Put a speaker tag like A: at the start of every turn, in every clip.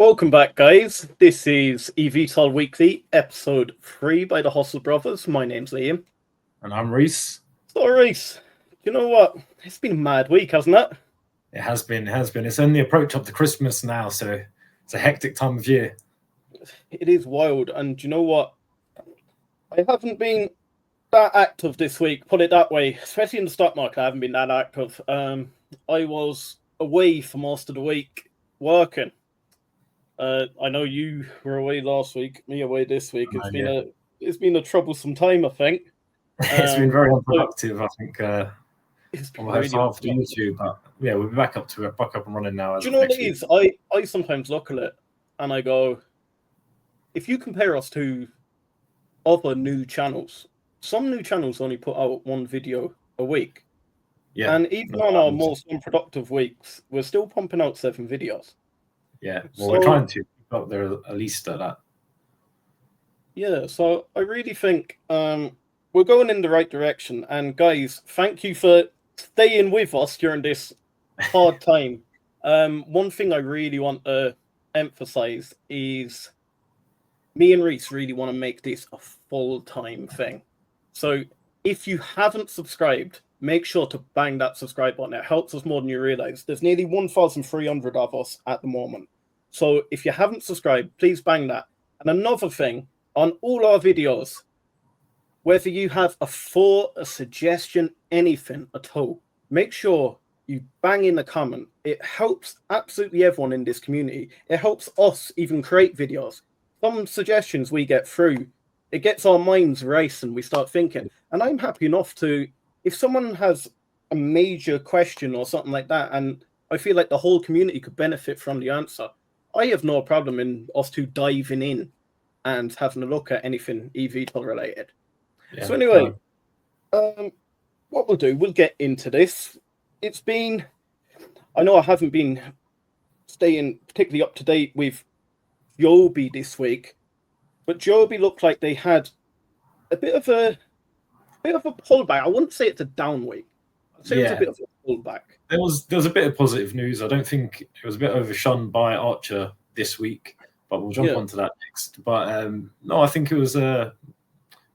A: Welcome back, guys. This is Evtol Weekly, episode 3 by the Hustle Brothers. My name's Liam.
B: And I'm Reese.
A: So, Reese, you know what? It's been a mad week, hasn't it?
B: It has been. It's on the approach up to Christmas now, so it's a hectic time of year.
A: It is wild, and you know what? I haven't been that active this week, put it that way. Especially in the stock market, I haven't been that active. I was away for most of the week working. I know you were away last week, me away this week. It's been a troublesome time, I think.
B: It's been very unproductive, I think.
A: It's been
B: really after YouTube, but yeah, we'll be back up and running now.
A: Do you know what it is? I sometimes look at it and I go, if you compare us to other new channels, some new channels only put out one video a week. Yeah. And even on our most unproductive weeks, we're still pumping out 7 videos.
B: Yeah, well, we're trying to keep up there at least at that.
A: Yeah, so I really think we're going in the right direction. And guys, thank you for staying with us during this hard time. One thing I really want to emphasize is me and Reese really want to make this a full-time thing. So if you haven't subscribed, make sure to bang that subscribe button. It helps us more than you realize. There's nearly 1,300 of us at the moment. So if you haven't subscribed, please bang that. And another thing, on all our videos, whether you have a thought, a suggestion, anything at all, make sure you bang in the comment. It helps absolutely everyone in this community. It helps us even create videos. Some suggestions we get through, it gets our minds racing. We start thinking. And I'm happy enough to, if someone has a major question or something like that, and I feel like the whole community could benefit from the answer, I have no problem in us two diving in and having a look at anything eVTOL related. Yeah, so anyway, what we'll do, we'll get into this. It's been, I know I haven't been staying particularly up to date with Joby this week, but Joby looked like they had a bit of a pullback. I wouldn't say it's a down week. I'd say it was a bit of a pullback.
B: There was a bit of positive news. I don't think it was a bit overshone by Archer this week, but we'll jump onto that next. But no, I think it was a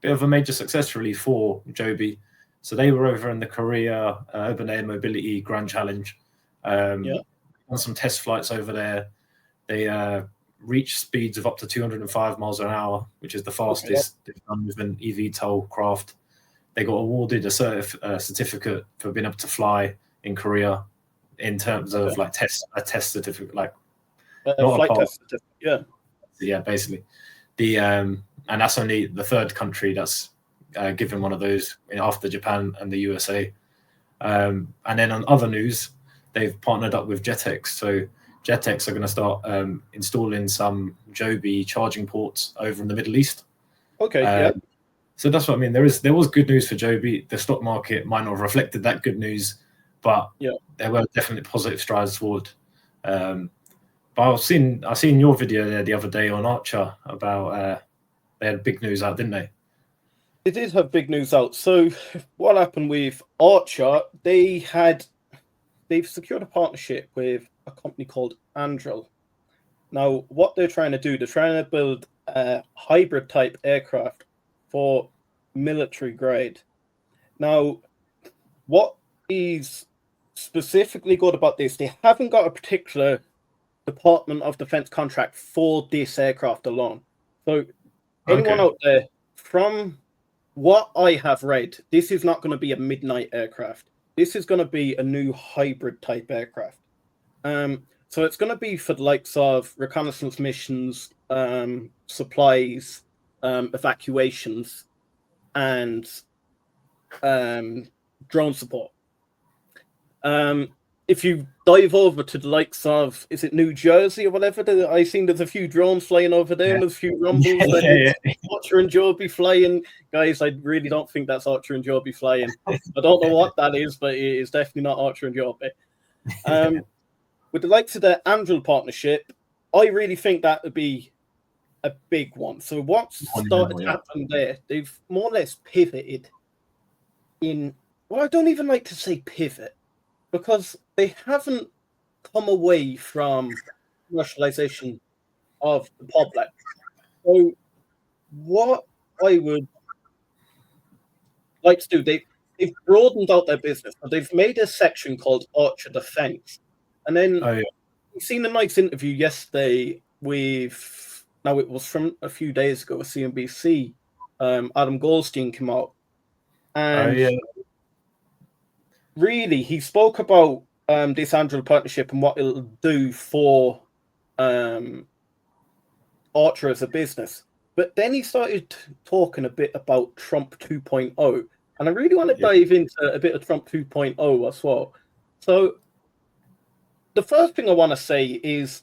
B: bit of a major success really for Joby. So they were over in the Korea Urban Air Mobility Grand Challenge. On some test flights over there. They reached speeds of up to 205 miles an hour, which is the fastest they've done with an eVTOL craft. They got awarded a certificate for being able to fly in Korea in terms of like a test certificate, like
A: flight test certificate.
B: Yeah, basically. And that's only the third country that's given one of those after Japan and the USA. And then on other news, they've partnered up with JetX. So JetX are going to start installing some Joby charging ports over in the Middle East.
A: Okay,
B: So that's what I mean. There was good news for Joby. The stock market might not have reflected that good news, but there were definitely positive strides forward. But I seen your video there the other day on Archer about they had big news out, didn't they?
A: They did have big news out. So what happened with Archer? They've secured a partnership with a company called Anduril. Now, what they're trying to do, they're trying to build a hybrid type aircraft for military grade. Now, what is specifically good about this, they haven't got a particular Department of Defense contract for this aircraft alone. So anyone out there, from what I have read, this is not going to be a Midnight aircraft. This is going to be a new hybrid type aircraft. So it's going to be for the likes of reconnaissance missions, supplies, evacuations, and drone support. If you dive over to the likes of, is it New Jersey or whatever? I seen there's a few drones flying over there, and there's a few rumbles. Archer and Joby flying. Guys, I really don't think that's Archer and Joby flying. I don't know what that is, but it is definitely not Archer and Joby. With the likes of the Anduril partnership, I really think that would be a big one. So what's started to happen there, they've more or less pivoted in, well, I don't even like to say pivot, because they haven't come away from commercialization of the public. So what I would like to do, they've broadened out their business. So they've made a section called Archer Defense. And then
B: Oh yeah.
A: we've seen a nice interview yesterday with, now it was from a few days ago with CNBC. Adam Goldstein came out.
B: Oh
A: And
B: yeah.
A: really, he spoke about this Android partnership and what it'll do for Archer as a business. But then he started talking a bit about Trump 2.0. And I really want to dive into a bit of Trump 2.0 as well. So the first thing I want to say is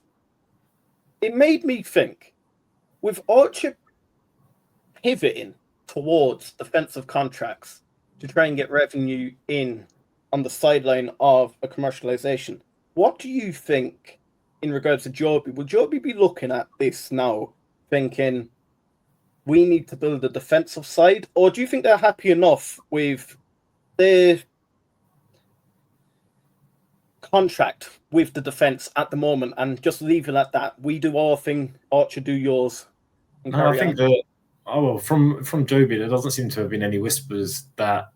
A: it made me think, with Archer pivoting towards defensive contracts to try and get revenue in on the sideline of a commercialization, what do you think in regards to Joby? Will Joby be looking at this now, thinking we need to build a defensive side, or do you think they're happy enough with their contract with the defense at the moment and just leave it at that? We do our thing, Archer do yours.
B: No, I think that from Joby, there doesn't seem to have been any whispers that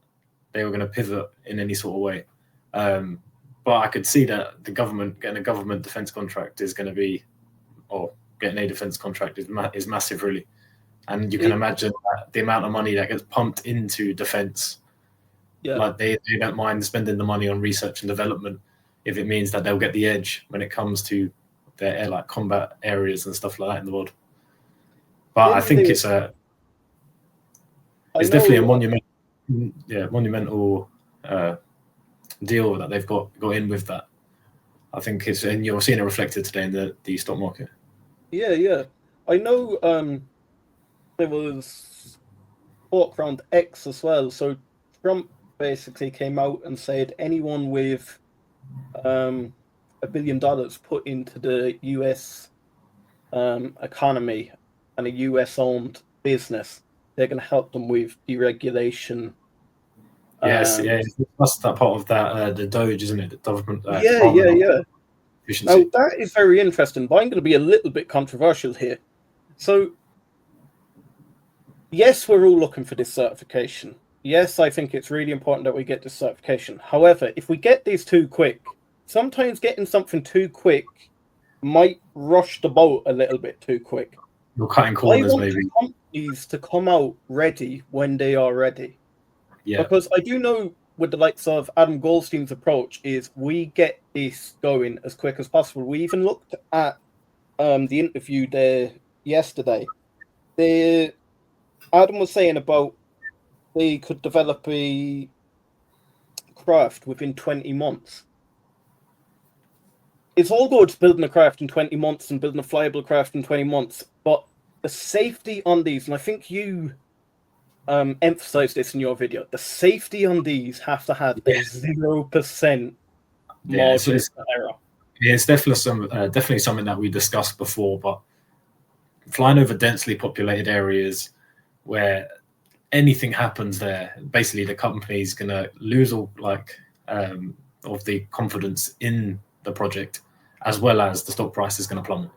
B: they were going to pivot in any sort of way. But I could see that the government getting a government defense contract is going to be, or getting a defense contract is massive, really. And you can imagine that the amount of money that gets pumped into defense.
A: Yeah.
B: Like they don't mind spending the money on research and development if it means that they'll get the edge when it comes to their like combat areas and stuff like that in the world. But I think it's definitely a monumental deal that they've got in with that. I think it's, and you're seeing it reflected today in the stock market.
A: Yeah. I know there was talk around X as well. So Trump basically came out and said anyone with $1 billion put into the US economy and a US-owned business, they're going to help them with deregulation.
B: Yes, that's that part of that the Doge, isn't it? The government.
A: Yeah. Now that is very interesting, but I'm going to be a little bit controversial here. So, yes, we're all looking for this certification. Yes, I think it's really important that we get this certification. However, if we get these too quick, sometimes getting something too quick might rush the boat a little bit too quick.
B: You're cutting corners, maybe.
A: Companies to come out ready when they are ready.
B: Yeah.
A: Because I do know with the likes of Adam Goldstein's approach is we get this going as quick as possible. We even looked at the interview there yesterday. Adam was saying about they could develop a craft within 20 months. It's all good building a craft in 20 months and building a flyable craft in 20 months, but the safety on these, and I think you emphasized this in your video, the safety on these have to have a 0% margin for error.
B: Yeah, it's definitely something that we discussed before, but flying over densely populated areas where anything happens there, basically the company's going to lose all of the confidence in the project, as well as the stock price is going to plummet.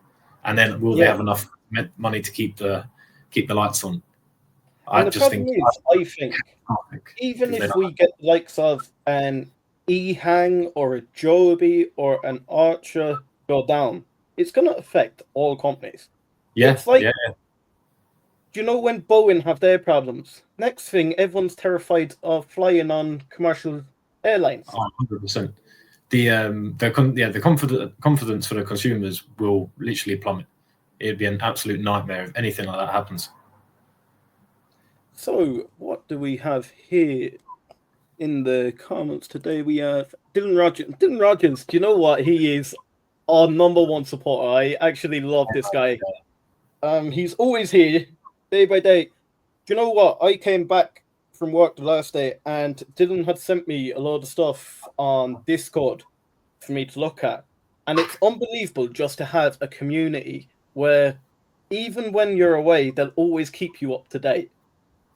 B: And then will they have enough money to keep the lights on?
A: I think even if we get the likes of an EHang or a Joby or an Archer go down, it's going to affect all companies. It's like, do you know when Boeing have their problems? Next thing, everyone's terrified of flying on commercial airlines.
B: 100%. The confidence for the consumers will literally plummet. It'd be an absolute nightmare if anything like that happens.
A: So, what do we have here in the comments today? We have Dylan Rogers. Dylan Rogers, do you know what? He is our #1 supporter. I actually love this guy. He's always here, day by day. Do you know what? I came back from work the last day, and Dylan had sent me a load of stuff on Discord for me to look at. And it's unbelievable just to have a community where even when you're away, they'll always keep you up to date.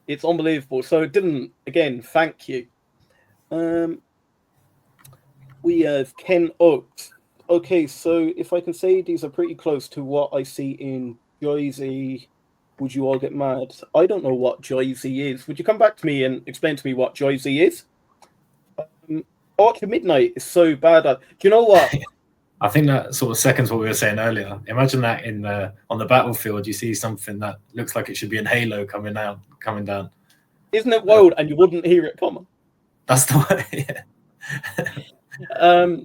A: It's unbelievable. So, Dylan, again, thank you. We have Ken Oakes. Okay, so if I can say these are pretty close to what I see in Joyzy, would you all get mad? I don't know what Joyzy is. Would you come back to me and explain to me what Joyzy is? Archer Midnight is so bad at. Do you know what?
B: I think that sort of seconds what we were saying earlier. Imagine that on the battlefield, you see something that looks like it should be in Halo coming down.
A: Isn't it wild? And you wouldn't hear it coming.
B: That's the way.
A: Yeah.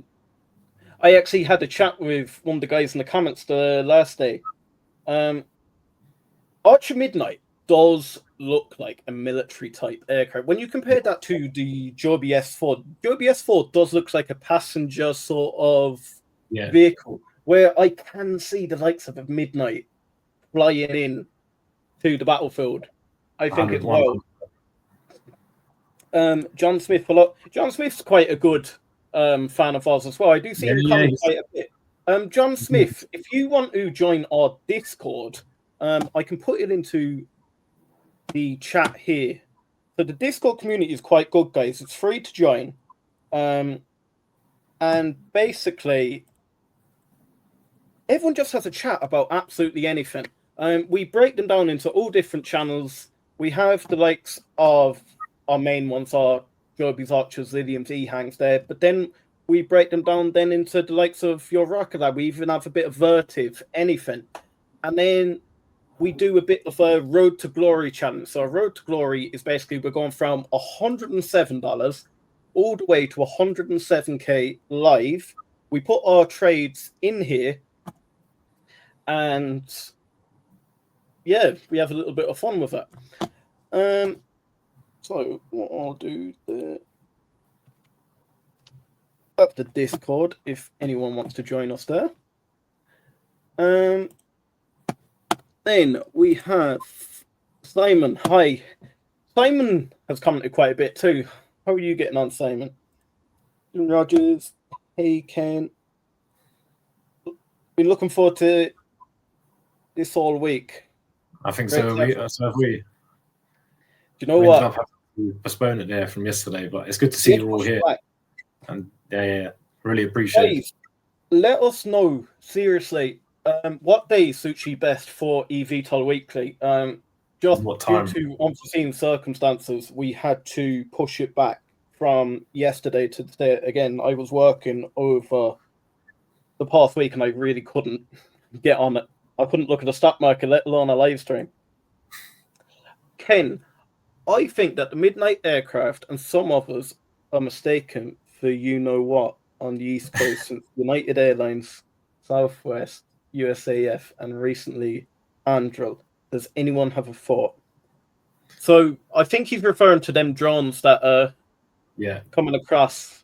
A: I actually had a chat with one of the guys in the comments the last day. Archer Midnight does look like a military type aircraft. When you compare that to the Joby S4, Joby S4 does look like a passenger sort of vehicle, where I can see the likes of a Midnight flying in to the battlefield. I think it's wild. John Smith, John Smith's quite a good fan of ours as well. I do see him comment quite a bit. John Smith, if you want to join our Discord, I can put it into the chat here. So the Discord community is quite good, guys. It's free to join. And basically, everyone just has a chat about absolutely anything. We break them down into all different channels. We have the likes of our main ones are Joby's, Archers, Lilium's, E-Hangs there, but then we break them down then into the likes of your Rocket Lab. We even have a bit of Vertiv, anything. And then we do a bit of a Road to Glory challenge. So a Road to Glory is basically we're going from $107 all the way to 107K live. We put our trades in here and yeah, we have a little bit of fun with it. So what I'll do there, that's the Discord if anyone wants to join us there. Then we have Simon. Hi. Simon has commented quite a bit too. How are you getting on, Simon? Rogers. Hey, Ken. Been looking forward to this all week.
B: I think so. So have we.
A: Do you know what?
B: Ended up having to postpone it there from yesterday, but it's good to see you all here. Back. And yeah, really appreciate it.
A: Let us know, seriously, what day suits you best for Evtol Weekly. Just due to unforeseen circumstances, we had to push it back from yesterday to today. Again, I was working over the past week and I really couldn't get on it. I couldn't look at the stock market, let alone a live stream. Ken, I think that the Midnight aircraft and some others are mistaken for you-know-what on the East Coast since United Airlines, Southwest, USAF, and recently Anduril. Does anyone have a thought? So I think he's referring to them drones that are coming across.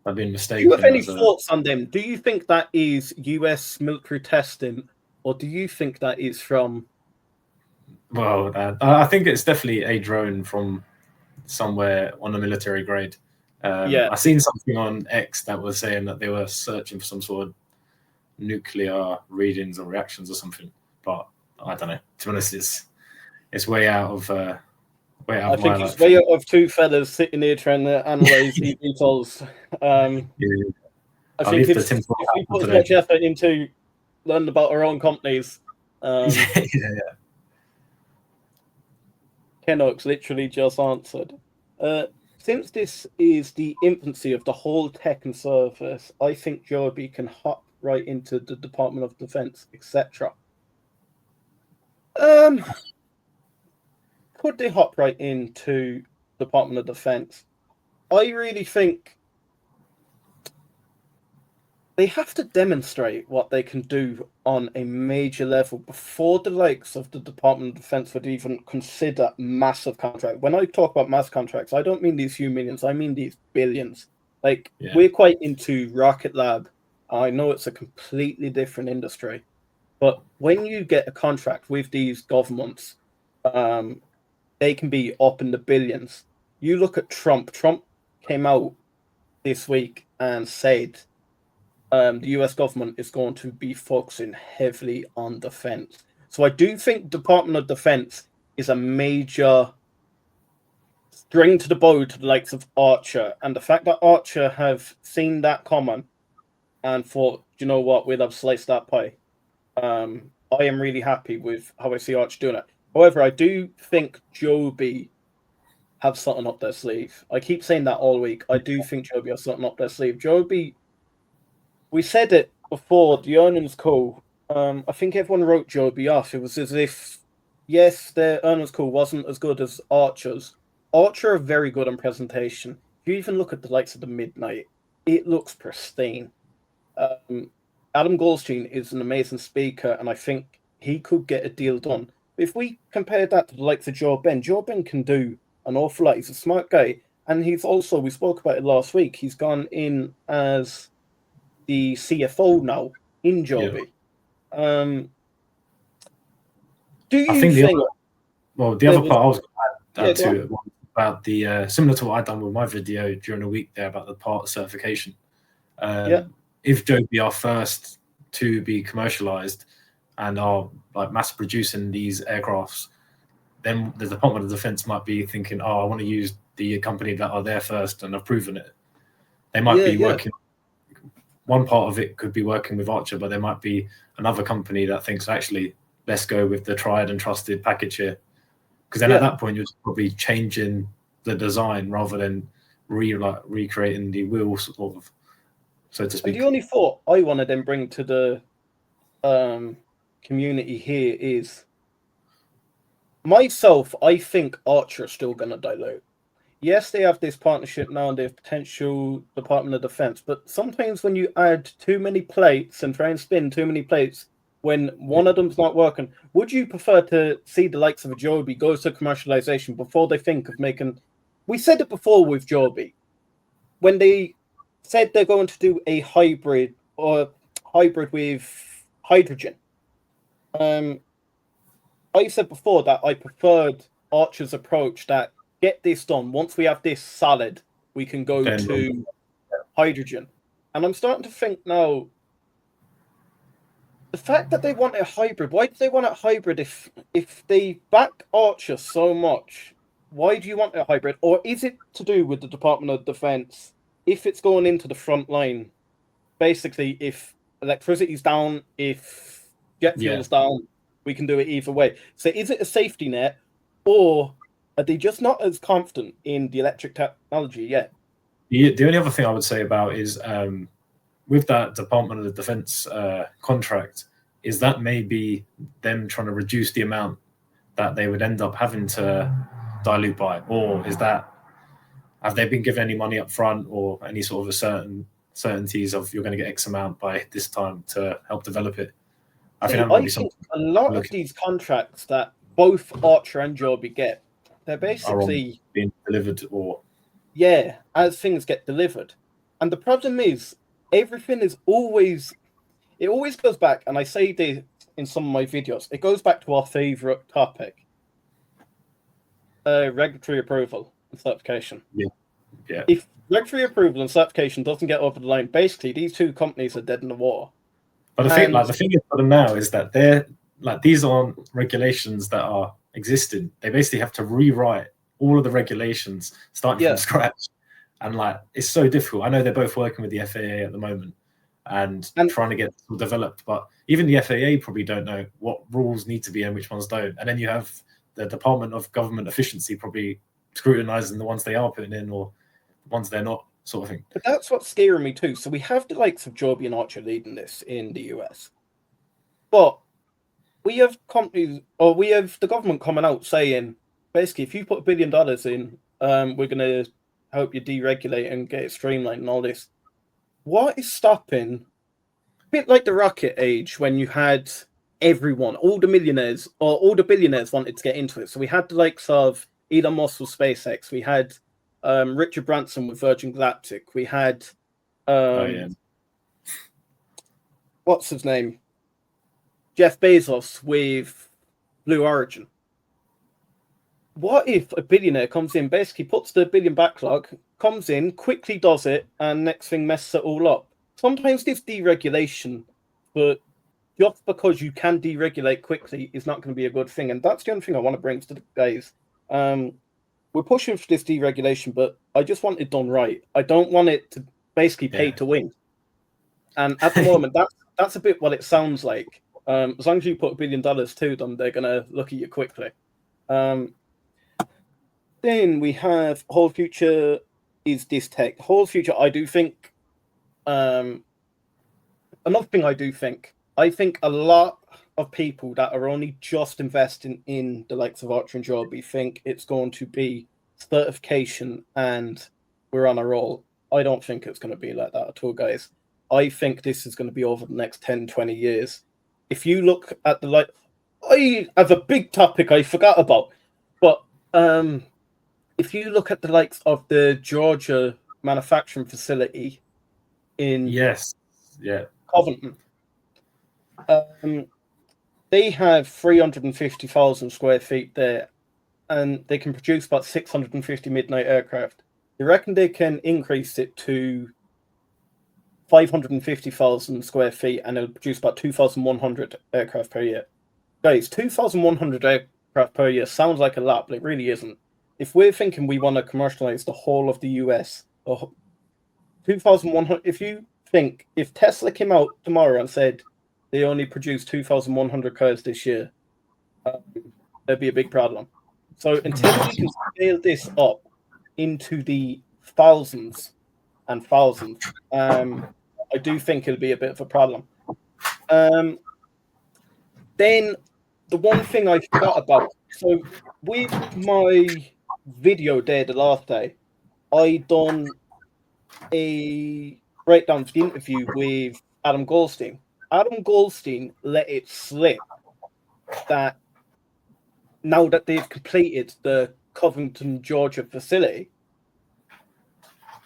B: I've been mistaken.
A: Do you have any thoughts on them? Do you think that is US military testing, or do you think that is from...
B: Well, I think it's definitely a drone from somewhere on a military grade. I seen something on X that was saying that they were searching for some sort of nuclear readings or reactions or something, but I don't know. To be honest, it's way out of
A: I think it's way out of two fellas sitting here trying to analyze eVTOLs. I think if we put as much effort into learning about our own companies. Ken Oaks literally just answered. Since this is the infancy of the whole tech and service, I think Joby can hop right into the Department of Defense, etc. Could they hop right into Department of Defense? I really think they have to demonstrate what they can do on a major level before the likes of the Department of Defense would even consider massive contracts. When I talk about mass contracts, I don't mean these few millions, I mean these billions. We're quite into Rocket Lab. I know it's a completely different industry, but when you get a contract with these governments, they can be up in the billions. You look at Trump. Trump came out this week and said the US government is going to be focusing heavily on defense. So I do think Department of Defense is a major string to the bow to the likes of Archer. And the fact that Archer have seen that common and thought, you know what, we'll have sliced that pie. I am really happy with how I see Archer doing it. However, I do think Joby have something up their sleeve. I keep saying that all week. I do think Joby has something up their sleeve. Joby, we said it before, the earnings call. I think everyone wrote Joby off. It was as if, yes, their earnings call wasn't as good as Archer's. Archer are very good on presentation. If you even look at the likes of the Midnight, it looks pristine. Adam Goldstein is an amazing speaker, and I think he could get a deal done. If we compare that to the likes of Joe Ben can do an awful lot. He's a smart guy, and he's also, we spoke about it last week, he's gone in as the CFO now in Joby.
B: Yeah.
A: Do you
B: I think
A: think...
B: the other part I was going to add to it was about the, similar to what I've done with my video during the week there about the part certification. If Joby are first to be commercialized and are like mass producing these aircrafts, then the Department of Defense might be thinking, I want to use the company that are there first and have proven it. They might be working, one part of it could be working with Archer, but there might be another company that thinks, actually, let's go with the tried and trusted package here. Because then at that point, you're probably changing the design rather than recreating the wheel, sort of, so to speak.
A: And the only thought I want to then bring to the community here is, myself, I think Archer are still going to dilute. Yes, they have this partnership now and they have potential Department of Defense, but sometimes when you add too many plates and try and spin too many plates when one of them's not working, would you prefer to see the likes of a Joby go to commercialization before they think of making... We said it before with Joby. When they said they're going to do a hybrid with hydrogen. I said before that I preferred Archer's approach, that get this done. Once we have this solid, we can go to hydrogen. And I'm starting to think now, the fact that they want a hybrid, why do they want a hybrid if they back Archer so much? Why do you want a hybrid? Or is it to do with the Department of Defense? If it's going into the front line, basically, if electricity's down, if jet fuel's down, we can do it either way. So is it a safety net, or are they just not as confident in the electric technology yet?
B: The only other thing I would say about is with that Department of Defense contract, is that maybe them trying to reduce the amount that they would end up having to dilute by, or is that, have they been given any money up front or any sort of a certainties of you're going to get X amount by this time to help develop it? I think
A: a lot of these contracts that both Archer and Joby get, they're basically
B: being delivered, or
A: as things get delivered. And the problem is, everything is always goes back, and I say this in some of my videos, it goes back to our favorite topic, regulatory approval and certification. If regulatory approval and certification doesn't get over the line, basically these two companies are dead in the water.
B: But the thing is for them now is that they're like, these aren't regulations that are existing. They basically have to rewrite all of the regulations starting from scratch, and like, it's so difficult. I know they're both working with the FAA at the moment and trying to get it developed, but even the FAA probably don't know what rules need to be and which ones don't. And then you have the Department of Government Efficiency probably scrutinizing the ones they are putting in or the ones they're not, sort of thing.
A: But that's what's scaring me too. So we have the likes of Joby and Archer leading this in the US, but we have companies, or we have the government coming out saying, basically, if you put $1 billion in, we're going to help you deregulate and get it streamlined and all this. What is stopping? A bit like the rocket age, when you had everyone, all the millionaires or all the billionaires wanted to get into it. So we had the likes of Elon Musk with SpaceX. We had Richard Branson with Virgin Galactic. We had what's his name? Jeff Bezos with Blue Origin. What if a billionaire comes in, basically puts the billion backlog, comes in, quickly does it, and next thing messes it all up? Sometimes this deregulation, but just because you can deregulate quickly is not going to be a good thing. And that's the only thing I want to bring to the guys. We're pushing for this deregulation, but I just want it done right. I don't want it to basically pay to win. And at the moment, that's a bit what it sounds like. As long as you put $1 billion to them, they're gonna look at you quickly. Then we have whole future is this tech. Whole future, I do think. Another thing I think a lot of people that are only just investing in the likes of Archer and Joby think it's going to be certification and we're on a roll. I don't think it's going to be like that at all, guys. I think this is going to be over the next 10, 20 years. If you look at I have a big topic I forgot about, but if you look at the likes of the Georgia manufacturing facility in Covington, they have 350,000 square feet there, and they can produce about 650 Midnight aircraft. They reckon they can increase it to 550,000 square feet, and it'll produce about 2,100 aircraft per year. Guys, 2,100 aircraft per year sounds like a lot, but it really isn't. If we're thinking we want to commercialize the whole of the US, 2,100, if Tesla came out tomorrow and said they only produce 2,100 cars this year, there'd be a big problem. So until we can scale this up into the thousands and thousands, I do think it'll be a bit of a problem. Then the one thing I forgot about, so with my video there the last day, I done a breakdown of the interview with Adam Goldstein. Adam Goldstein let it slip that now that they've completed the Covington, Georgia facility,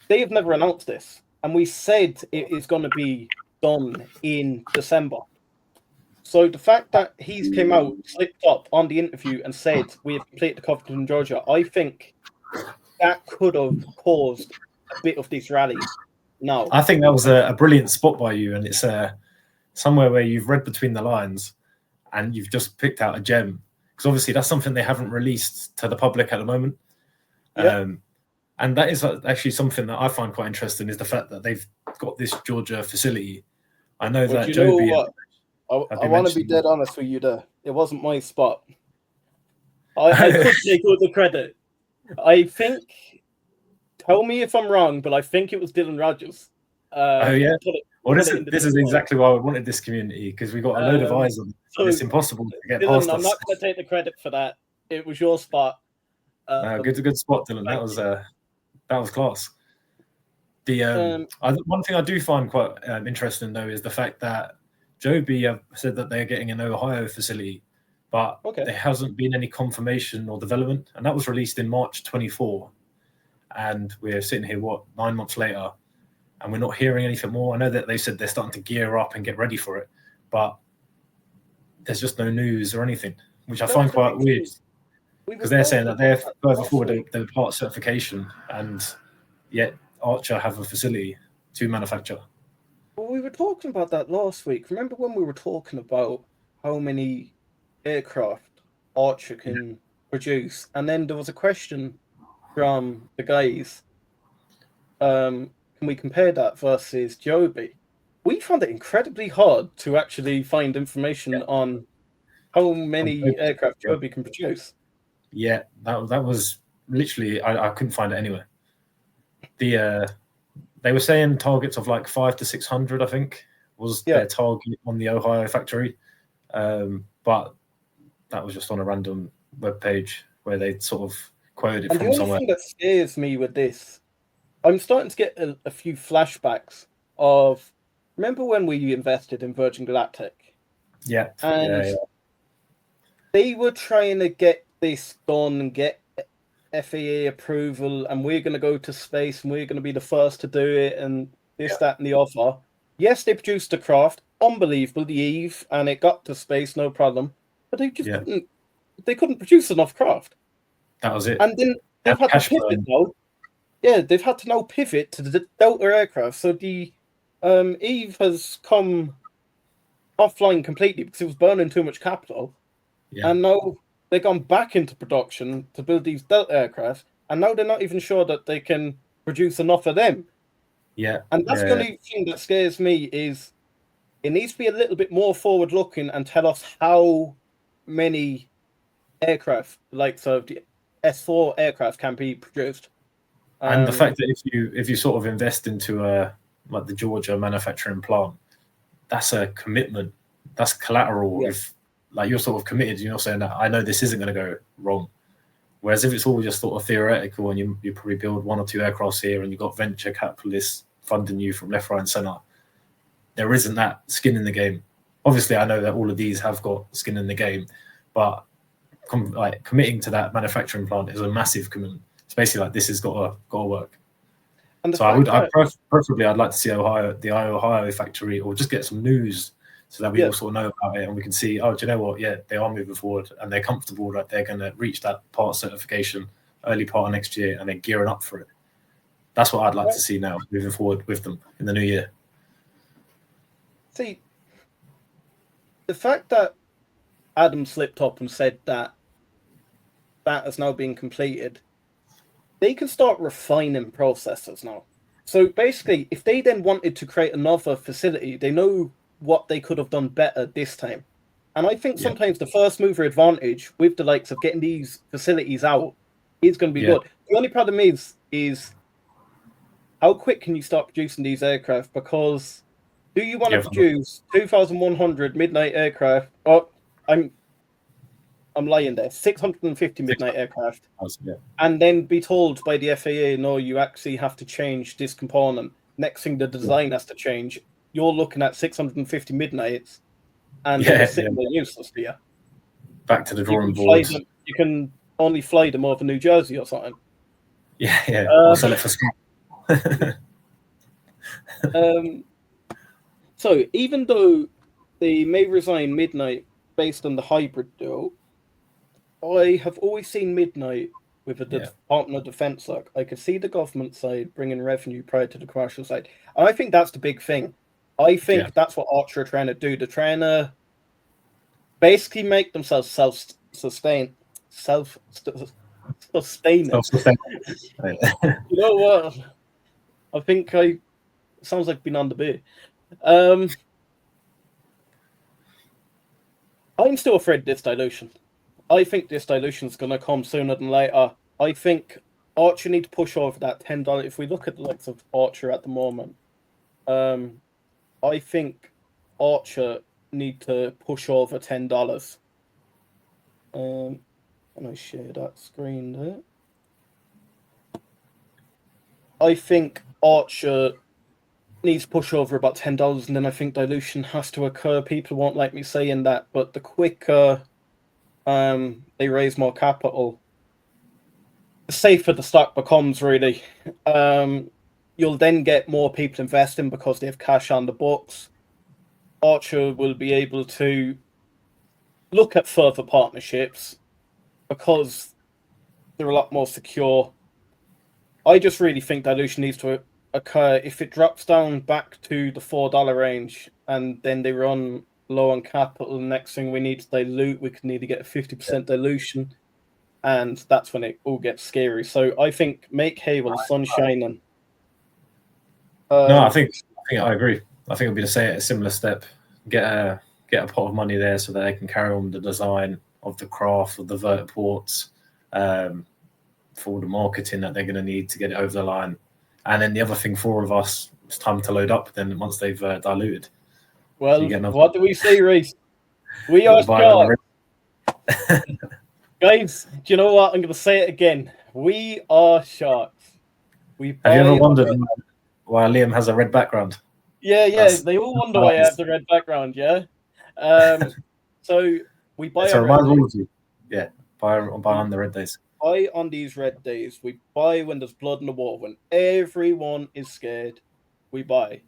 A: they have never announced this. And we said it is going to be done in December. So the fact that he's came out, slipped up on the interview and said we have completed the Covington, Georgia, I think that could have caused a bit of this rally. No.
B: I think that was a brilliant spot by you, and it's somewhere where you've read between the lines and you've just picked out a gem. Because obviously that's something they haven't released to the public at the moment. Yeah. And that is actually something that I find quite interesting, is the fact that they've got this Georgia facility. I know that Joby...
A: I want to be dead honest with you there. It wasn't my spot. I could take all the credit. I think... Tell me if I'm wrong, but I think it was Dylan Rogers.
B: Oh, yeah? Well, this is exactly why I wanted this community, because we got a load of eyes on it. So it's impossible to get
A: Dylan,
B: past us.
A: I'm not going to take the credit for that. It was your spot.
B: Good spot, Dylan. That was class. One thing I do find quite interesting, though, is the fact that Joby have said that they're getting an Ohio facility, but there hasn't been any confirmation or development, and that was released in March 24. And we're sitting here, 9 months later, and we're not hearing anything more. I know that they said they're starting to gear up and get ready for it, but there's just no news or anything, which I find quite weird, because they're saying that they're further forward the part certification, and yet Archer have a facility to manufacture.
A: Well, we were talking about that last week. Remember when we were talking about how many aircraft Archer can produce? And then there was a question from the guys, can we compare that versus Joby? We found it incredibly hard to actually find information on how many aircraft Joby can produce.
B: Yeah, that was literally, I couldn't find it anywhere. They were saying targets of like 500 to 600, I think, was their target on the Ohio factory. But that was just on a random web page where they sort of quoted it from somewhere.
A: The only thing that scares me with this, I'm starting to get a few flashbacks of, remember when we invested in Virgin Galactic?
B: Yeah.
A: And they were trying to get this done and get FAA approval, and we're going to go to space and we're going to be the first to do it, and this, that, and the other. Yes, they produced a craft, unbelievable, the Eve, and it got to space, no problem. But they just couldn't produce enough craft.
B: That was it.
A: And then they've had to pivot now. Yeah, they've had to now pivot to the Delta aircraft. So the Eve has come offline completely because it was burning too much capital. Yeah. And now they've gone back into production to build these Delta aircraft. And now they're not even sure that they can produce enough of them.
B: Yeah.
A: And that's the only thing that scares me is it needs to be a little bit more forward-looking and tell us how many aircraft, like so the S4 aircraft, can be produced.
B: And the fact that if you sort of invest into like the Georgia manufacturing plant, that's a commitment. That's collateral.
A: Yeah.
B: If like you're sort of committed, you're saying that I know this isn't going to go wrong. Whereas if it's all just sort of theoretical and you probably build 1 or 2 aircrafts here and you've got venture capitalists funding you from left, right, and centre, there isn't that skin in the game. Obviously, I know that all of these have got skin in the game, but committing to that manufacturing plant is a massive commitment. It's basically like this has got to work. And so preferably I'd like to see the Ohio factory, or just get some news so that we all sort of know about it and we can see, oh, do you know what? Yeah, they are moving forward and they're comfortable that they're going to reach that part certification early part of next year and they're gearing up for it. That's what I'd like to see now, moving forward with them in the new year.
A: See, the fact that Adam slipped up and said that has now been completed, they can start refining processes now. So basically, if they then wanted to create another facility, they know what they could have done better this time. And I think sometimes the first mover advantage with the likes of getting these facilities out is going to be good. The only problem is how quick can you start producing these aircraft? Because do you want to produce 2,100 Midnight aircraft? Oh, I'm lying there. 650 Midnight aircraft, and then be told by the FAA, no, you actually have to change this component. Next thing, the design has to change. You're looking at 650 Midnights, and they're sitting there useless to you.
B: Back to the drawing board.
A: You can only fly them over New Jersey or something.
B: Yeah. Or sell it for scrap.
A: So even though they may resign Midnight based on the hybrid deal, I have always seen Midnight with the Department of Defense look. I could see the government side bringing revenue prior to the commercial side. And I think that's the big thing. I think that's what Archer are trying to do. They're trying to basically make themselves self-sustaining. You know what? I think it sounds like being on the beer. I'm still afraid of this dilution. I think this dilution is going to come sooner than later. I think Archer need to push over that $10. If we look at the likes of Archer at the moment, I think Archer need to push over $10. Can I share that screen there? I think Archer needs to push over about $10, and then I think dilution has to occur. People won't like me saying that, but the quicker they raise more capital, the safer the stock becomes, really. You'll then get more people investing because they have cash on the books. Archer will be able to look at further partnerships because they're a lot more secure. I just really think dilution needs to occur. If it drops down back to the $4 range and then they run low on capital, next thing we need to dilute, we could need to get a 50% dilution, and that's when it all gets scary. So I think make hay while the sun's shining.
B: No, I think I agree. I think it'll be a similar step. Get a pot of money there so that they can carry on the design of the craft, of the vertiports, for all the marketing that they're going to need to get it over the line. And then the other thing for all of us, it's time to load up then once they've diluted.
A: Well, so what do we say, Reese? We are sharks. Guys, do you know what? I'm going to say it again. We are sharks.
B: Have you ever wondered why Liam has a red background?
A: Yeah. They all wonder why I have the red background, yeah? So we buy
B: so remind all of you. Yeah, buy on the red days.
A: Buy on these red days. We buy when there's blood in the water. When everyone is scared, we buy.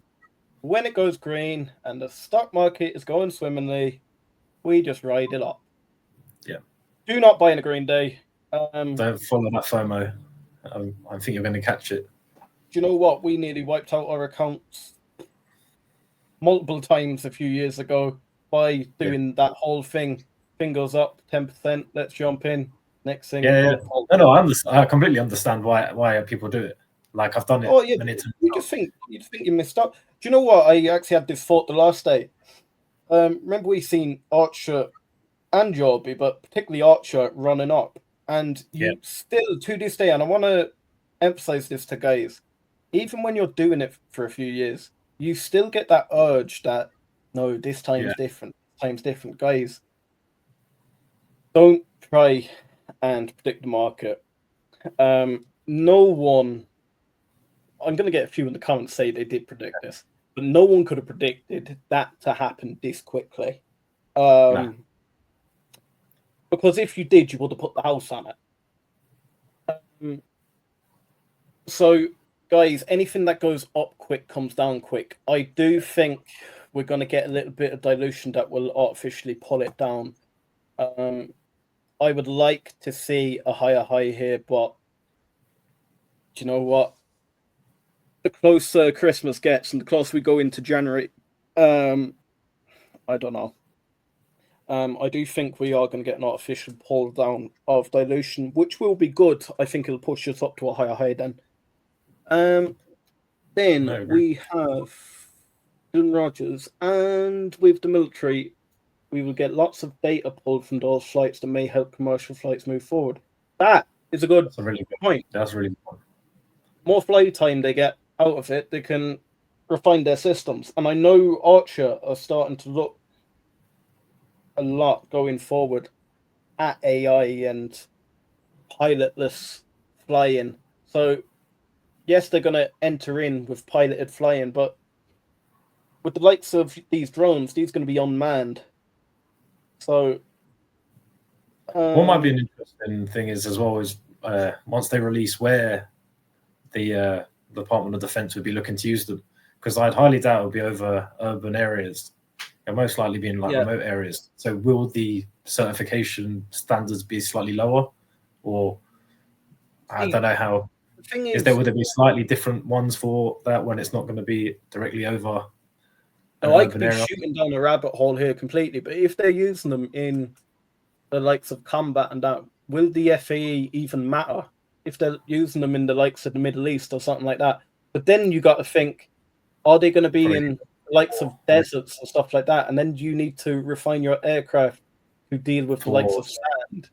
A: When it goes green and the stock market is going swimmingly, we just ride it up.
B: Yeah.
A: Do not buy in a green day.
B: Don't follow that FOMO. I think you're going to catch it.
A: Do you know what? We nearly wiped out our accounts multiple times a few years ago by doing that whole thing. Fingers up, 10%. Let's jump in. Next thing.
B: Yeah. No, I completely understand why people do it. Like I've done it many times.
A: you just think you missed out. Do you know what? I actually had this thought the last day. Remember we seen Archer and Joby, but particularly Archer running up, and you still to this day, and I want to emphasize this to guys, even when you're doing it for a few years, you still get that urge that no, this time's different. Time's different, guys. Don't try and predict the market. No one. I'm going to get a few in the comments say they did predict this, but no one could have predicted that to happen this quickly. Because if you did, you would have put the house on it. So, guys, anything that goes up quick comes down quick. I do think we're going to get a little bit of dilution that will artificially pull it down. I would like to see a higher high here, but do you know what? The closer Christmas gets and the closer we go into January, I don't know. I do think we are going to get an artificial pull down of dilution, which will be good. I think it'll push us up to a higher high then. Then we have Dylan Rogers, and with the military, we will get lots of data pulled from those flights that may help commercial flights move forward. That is a good point.
B: That's really good point.
A: More flight time they get out of it, they can refine their systems. And I know Archer are starting to look a lot going forward at AI and pilotless flying. So, yes, they're going to enter in with piloted flying, but with the likes of these drones, these are going to be unmanned. So,
B: what might be an interesting thing is as well is once they release where the Department of Defense would be looking to use them, because I'd highly doubt it would be over urban areas. It'll most likely be in remote areas. So will the certification standards be slightly lower, or I don't know how?
A: The thing
B: is there would there be slightly different ones for that when it's not going to be directly over?
A: I could be shooting down a rabbit hole here completely, but if they're using them in the likes of combat and that, will the FAE even matter if they're using them in the likes of the Middle East or something like that? But then you got to think, are they going to be in the likes of deserts and stuff like that? And then you need to refine your aircraft to deal with the likes of sand.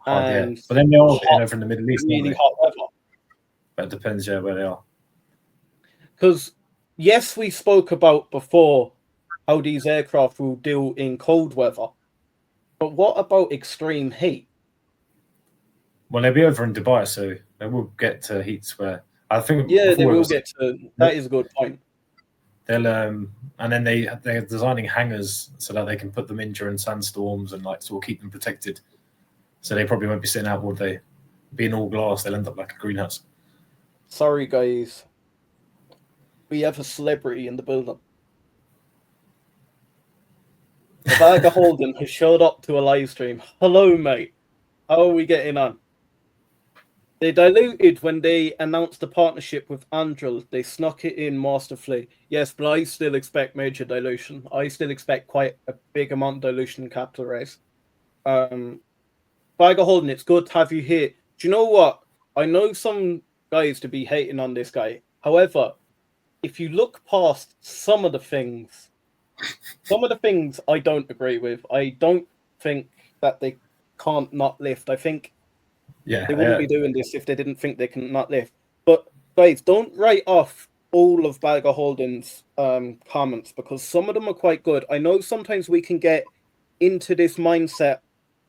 A: And
B: but then they're all over in the Middle East,
A: really hot weather.
B: But it depends, where they are.
A: Because yes, we spoke about before how these aircraft will deal in cold weather. But what about extreme heat?
B: Well, they'll be over in Dubai, so they will get to heats where I think.
A: Yeah, they will get to. That is a good point.
B: They'll and then they're designing hangars so that they can put them in during sandstorms and sort of keep them protected. So they probably won't be sitting out all day. Being all glass, they'll end up like a greenhouse.
A: Sorry, guys. We have a celebrity in the building. The Bag of Holding has showed up to a live stream. Hello, mate. How are we getting on? They diluted when they announced the partnership with Anduril. They snuck it in masterfully. Yes, but I still expect major dilution. I still expect quite a big amount of dilution in capital raise. Bag of Holding, it's good to have you here. Do you know what? I know some guys to be hating on this guy. However, if you look past some of the things I don't agree with. I don't think that they can't not lift. I think they wouldn't be doing this if they didn't think they can not lift. But guys, don't write off all of Bag of Holding's comments, because some of them are quite good. I know sometimes we can get into this mindset,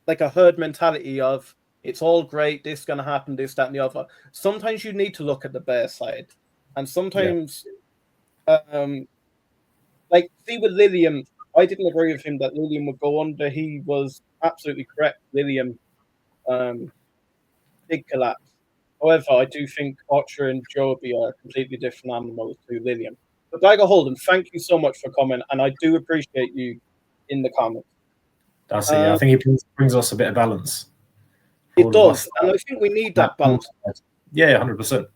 A: like a herd mentality of it's all great, this is going to happen, this, that, and the other. Sometimes you need to look at the bear side. And sometimes, like, see with Lilium, I didn't agree with him that Lilium would go under. He was absolutely correct. Lilium did collapse. However, I do think Archer and Joby are completely different animals to Lilium. But Bag of Holding, thank you so much for coming, and I do appreciate you in the comments.
B: That's it. I think it brings us a bit of balance.
A: It does, and I think we need that balance.
B: Yeah, 100%.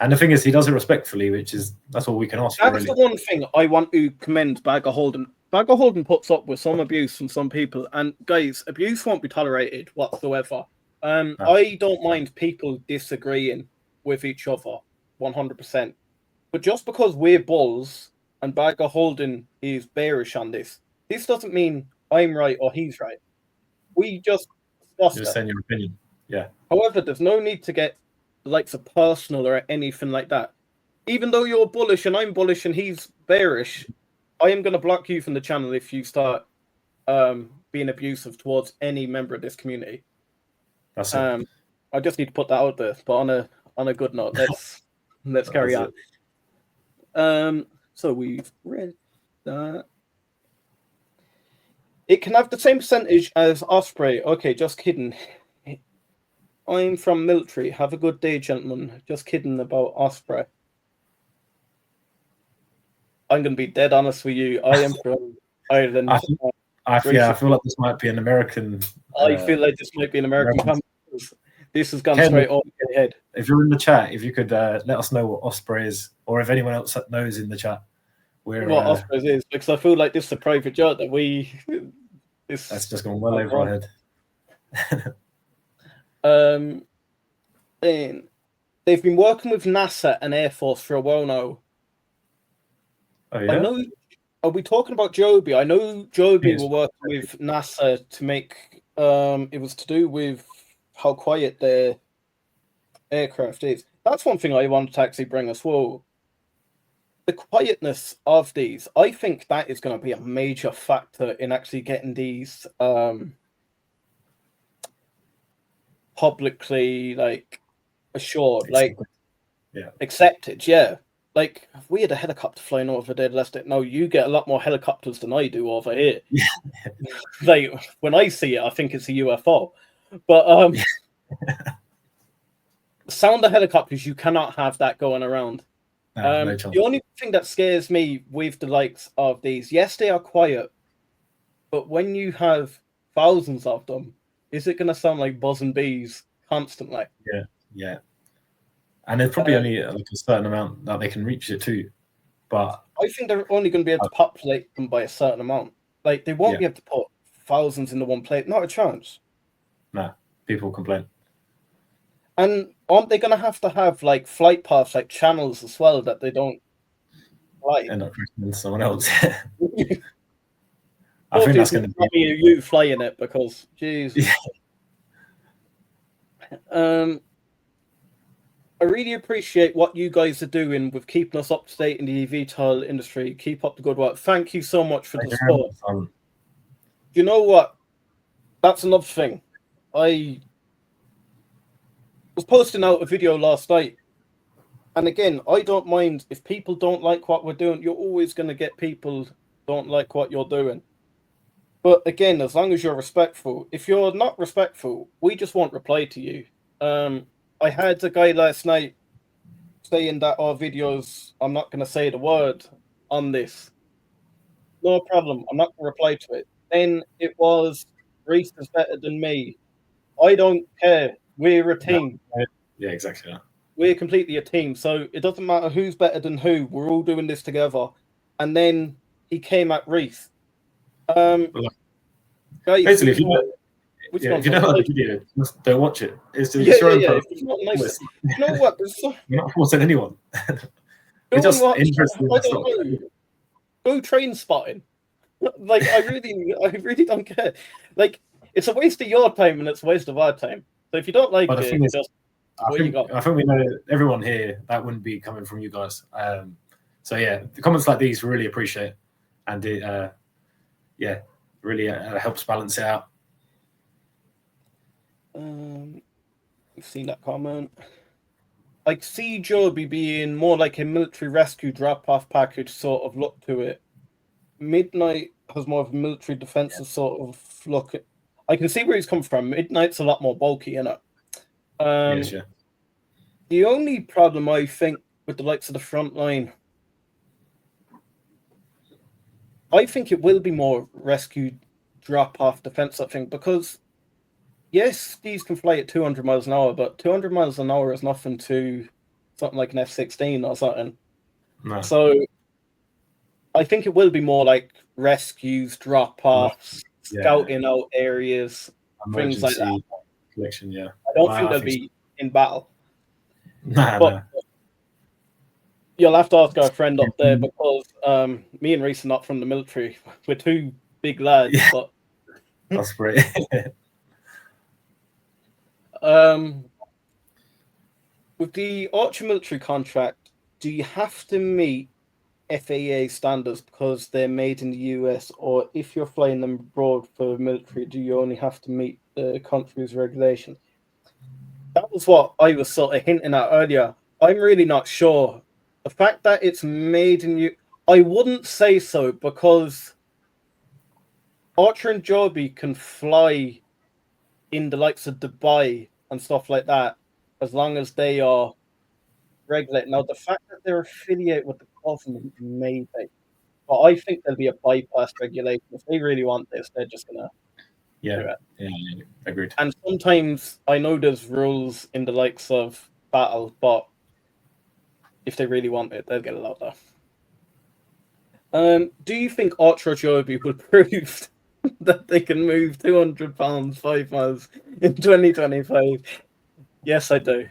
B: And the thing is, he does it respectfully, that's all we can ask for.
A: That's the one thing I want to commend Bag of Holding. Bag of Holding puts up with some abuse from some people, and guys, abuse won't be tolerated whatsoever. I don't mind people disagreeing with each other, 100%. But just because we're bulls and Bagger Holden is bearish on this doesn't mean I'm right or he's right. We just discussed
B: Just saying your opinion. Yeah.
A: However, there's no need to get the likes of personal or anything like that. Even though you're bullish and I'm bullish and he's bearish, I am going to block you from the channel if you start being abusive towards any member of this community.
B: That's it.
A: I just need to put that out there. But on a good note, let's carry on. So we've read that. It can have the same percentage as Osprey. Okay, just kidding. I'm from military. Have a good day, gentlemen. Just kidding about Osprey. I'm going to be dead honest with you. I am from Ireland.
B: I feel like this might be an American.
A: I feel like this might be an American comment. This has gone straight off your head.
B: If you're in the chat, if you could let us know what Osprey is, or if anyone else knows in the chat,
A: what Osprey is, because I feel like this is a private jet that we.
B: That's just gone well over our head.
A: Then they've been working with NASA and Air Force for a while now.
B: Oh yeah.
A: I know. Are we talking about Joby? I know Joby were working with NASA to make. It was to do with how quiet their aircraft is. That's one thing I wanted to actually bring as well. The quietness of these, I think that is going to be a major factor in actually getting these publicly assured, accepted. Yeah, like if we had a helicopter flying over there, no, you get a lot more helicopters than I do over here. Like when I see it, I think it's a UFO. But the sound of helicopters, you cannot have that going around. No the only thing that scares me with the likes of these, yes, they are quiet, but when you have thousands of them, is it going to sound like buzzing bees constantly?
B: Yeah. And there's probably only a certain amount that they can reach it to. But
A: I think they're only going to be able to populate them by a certain amount. Like they won't be able to put thousands into one plate. Not a chance.
B: Nah, people complain.
A: And aren't they going to have flight paths, like channels as well, that they don't fly?
B: End up crashing someone else.
A: I think that's going to be you flying it because, jeez. I really appreciate what you guys are doing with keeping us up to date in the Evtol industry. Keep up the good work. Thank you so much for the support. You know what? That's another thing. I was posting out a video last night, and again, I don't mind if people don't like what we're doing. You're always going to get people don't like what you're doing. But again, as long as you're respectful. If you're not respectful, we just won't reply to you. I had a guy last night saying that our videos, I'm not going to say the word on this. No problem. I'm not going to reply to it. Then it was, Reese is better than me. I don't care. We're a team.
B: Yeah, exactly.
A: We're completely a team. So it doesn't matter who's better than who. We're all doing this together. And then he came at Reese. Guys,
B: basically, if you know how the video, don't watch it. It's your own process.
A: It's not nice. You know what?
B: You're not forcing anyone. It's just interesting.
A: Go train spotting. Like I really don't care. Like it's a waste of your time and it's a waste of our time. So if you don't like it,
B: I think we know everyone here that wouldn't be coming from you guys. So yeah, the comments like these we really appreciate, and it really helps balance it out.
A: You've seen that comment. I see Joby being more like a military rescue drop-off package sort of look to it. Midnight has more of a military defensive sort of look. I can see where he's come from. Midnight's a lot more bulky, isn't it?
B: Yes, yeah.
A: The only problem I think with the likes of the front line, I think it will be more rescue drop-off defensive thing because yes, these can fly at 200 miles an hour, but 200 miles an hour is nothing to something like an F-16 or something.
B: No.
A: So I think it will be more like rescues, drop-offs, scouting out areas, things like that.
B: Collection, yeah.
A: I don't think they'll be in battle.
B: No.
A: You'll have to ask our friend up there because me and Reese are not from the military. We're two big lads,
B: Yeah.
A: but
B: That's great.
A: With the Archer military contract, do you have to meet FAA standards because they're made in the US, or if you're flying them abroad for military, do you only have to meet the country's regulations? That was what I was sort of hinting at earlier. I'm really not sure. The fact that it's made in you, I wouldn't say so because Archer and Joby can fly in the likes of Dubai and stuff like that as long as they are regulated. Now, the fact that they're affiliated with the government may be, but I think there'll be a bypass regulation. If they really want this, they're just going to do it.
B: Yeah, agreed.
A: And sometimes I know there's rules in the likes of battle, but if they really want it, they'll get it out there. Do you think Archer or Joby will prove that they can move 200 pounds 5 miles in 2025? Yes, I do.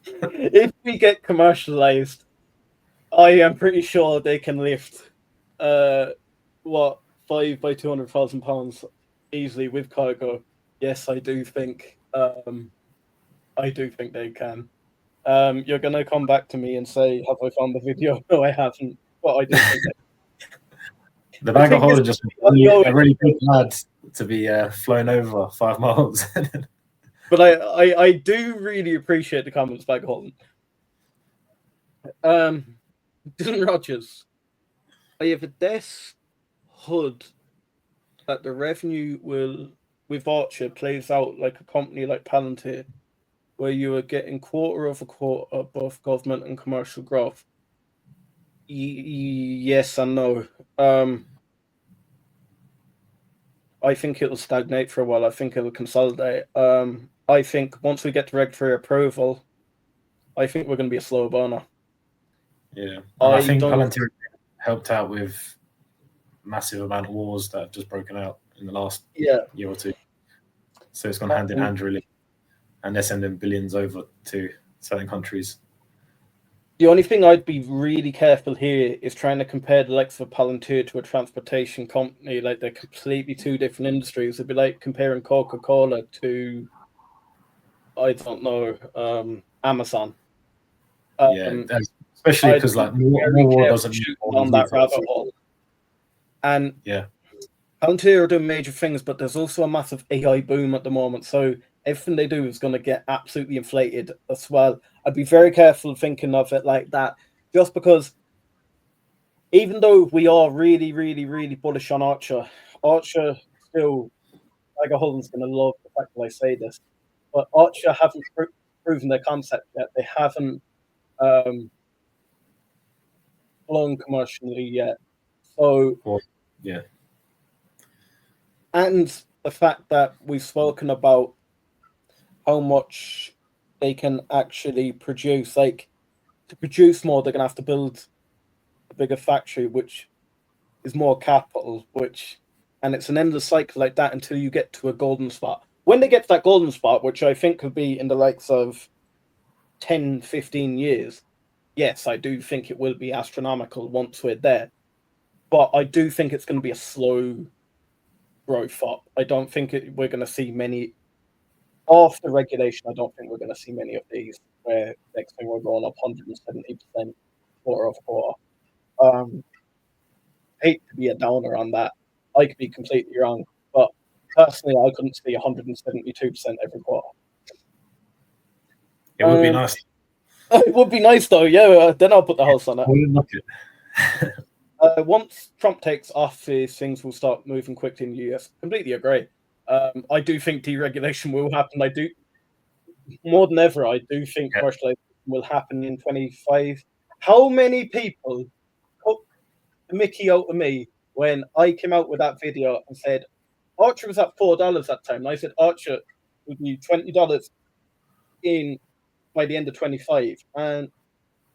A: If we get commercialized, I am pretty sure they can lift 5 by 200,000 pounds easily with cargo. Yes, I do think they can. You're gonna come back to me and say, "Have I found the video?" No, I haven't. But I do think
B: the bag of holding just a really big lad to be flown over 5 miles.
A: But I do really appreciate the comments, bag of holding. Dylan Rogers, I have a desk HUD that the revenue will with Archer plays out like a company like Palantir, where you are getting quarter over quarter both government and commercial growth. Yes and no. I think it'll stagnate for a while. I think it'll consolidate. I think once we get to regulatory approval, I think we're going to be a slow burner.
B: Yeah, and I think Palantir helped out with massive amount of wars that have just broken out in the last year or two. So it's gone hand in hand, really. And they're sending billions over to certain countries.
A: The only thing I'd be really careful here is trying to compare the likes of Palantir to a transportation company. Like, they're completely two different industries. It'd be like comparing Coca-Cola to, I don't know, Amazon.
B: Especially because like more doesn't
A: shoot on that rabbit hole. And Palantir are doing major things, but there's also a massive AI boom at the moment. So everything they do is going to get absolutely inflated as well. I'd be very careful thinking of it like that, just because even though we are really, really, really bullish on Archer still, Tiger Holden's going to love the fact that I say this, but Archer haven't proven their concept yet. They haven't flown commercially yet. So, and the fact that we've spoken about how much they can actually produce, like, to produce more, they're going to have to build a bigger factory, which is more capital, and it's an endless cycle like that until you get to a golden spot. When they get to that golden spot, which I think could be in the likes of 10, 15 years, yes, I do think it will be astronomical once we're there. But I do think it's going to be a slow growth up. I don't think we're going to see many after regulation. I don't think we're going to see many of these where next thing we're going up 170% quarter over quarter. Hate to be a downer on that. I could be completely wrong, but personally, I couldn't see 172% every quarter.
B: It would be nice.
A: It would be nice, though. Yeah, then I'll put the house on it. Once Trump takes office, things will start moving quickly in the US. Completely agree. I do think deregulation will happen. I do, more than ever, I do think commercialization will happen in 25. How many people took the mickey out of me when I came out with that video and said Archer was at $4 that time? And I said Archer would be $20 in by the end of 25, and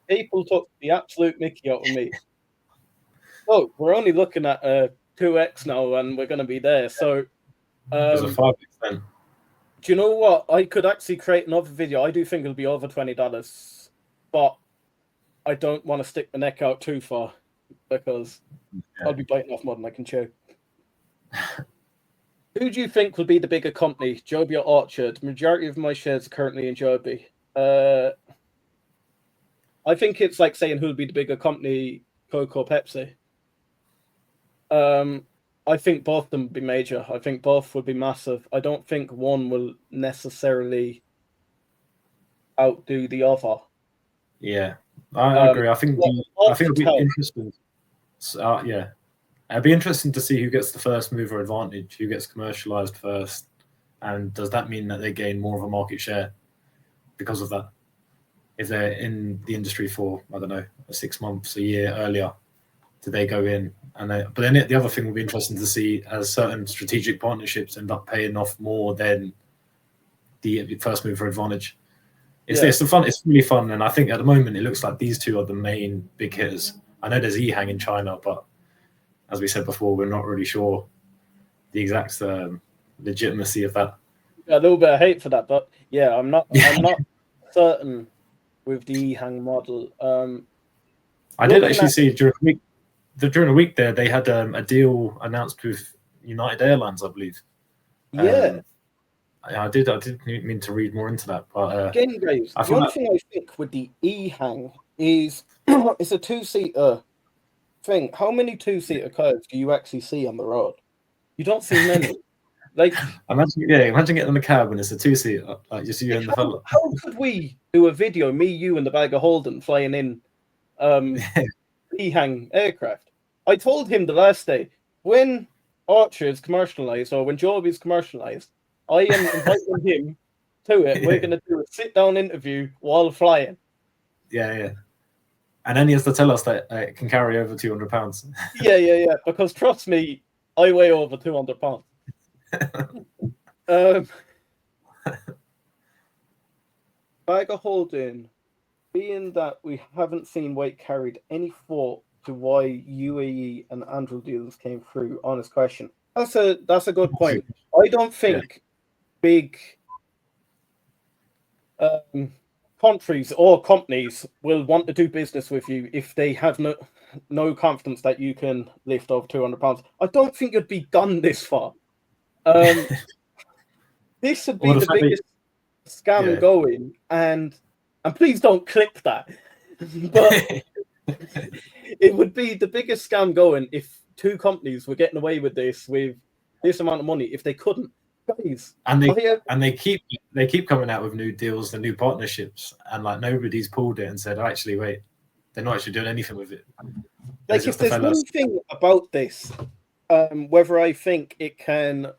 A: people took the absolute mickey out of me. Oh, we're only looking at 2x now, and we're going to be there. So,
B: there's a 5x then.
A: Do you know what? I could actually create another video. I do think it'll be over $20, but I don't want to stick my neck out too far because I'll be biting off more than I can chew. Who do you think will be the bigger company, Joby or Archer? The majority of my shares are currently in Joby. I think it's like saying who'll be the bigger company, Coke or Pepsi. I think both of them would be major. I think both would be massive. I don't think one will necessarily outdo the other.
B: Yeah, I agree. I think it'll be interesting. Yeah, it'd be interesting to see who gets the first mover advantage, who gets commercialized first, and does that mean that they gain more of a market share because of that? If they're in the industry for, I don't know, 6 months, a year earlier, do they go in? But then the other thing will be interesting to see as certain strategic partnerships end up paying off more than the first mover advantage. It's fun. It's really fun, and I think at the moment it looks like these two are the main big hitters. I know there's EHang in China, but as we said before, we're not really sure the exact legitimacy of that.
A: A little bit of hate for that, but yeah, I'm not certain with the EHang model.
B: I did actually see during the week there they had a deal announced with United Airlines, I believe.
A: Yeah.
B: I did mean to read more into that, but
A: again, guys, the only thing I think with the EHang is it's a 2-seater thing. How many 2-seater curves do you actually see on the road? You don't see many. Like
B: imagine getting in the cab when it's a 2-seater, like just you and the fella.
A: How could we do a video, me, you, and the bag of Holden flying in EHang aircraft? I told him the last day when Archer is commercialized or when Joby is commercialized, I am inviting him to it. We're going to do a sit-down interview while flying.
B: Yeah. And then he has to tell us that it can carry over 200 pounds.
A: Yeah. Because trust me, I weigh over 200 pounds. Bag of Holding, being that we haven't seen weight carried, any thought to why UAE and Andrew deals came through? Honest question. That's a good point. I don't think big countries or companies will want to do business with you if they have no confidence that you can lift over 200 pounds. I don't think you'd be gone this far. This would be the biggest scam going, and please don't clip that. But it would be the biggest scam going if two companies were getting away with this amount of money if they couldn't. Guys,
B: and they keep coming out with new deals and new partnerships, and like nobody's pulled it and said, actually, wait, they're not actually doing anything with it.
A: Like if there's one thing about this, whether I think it can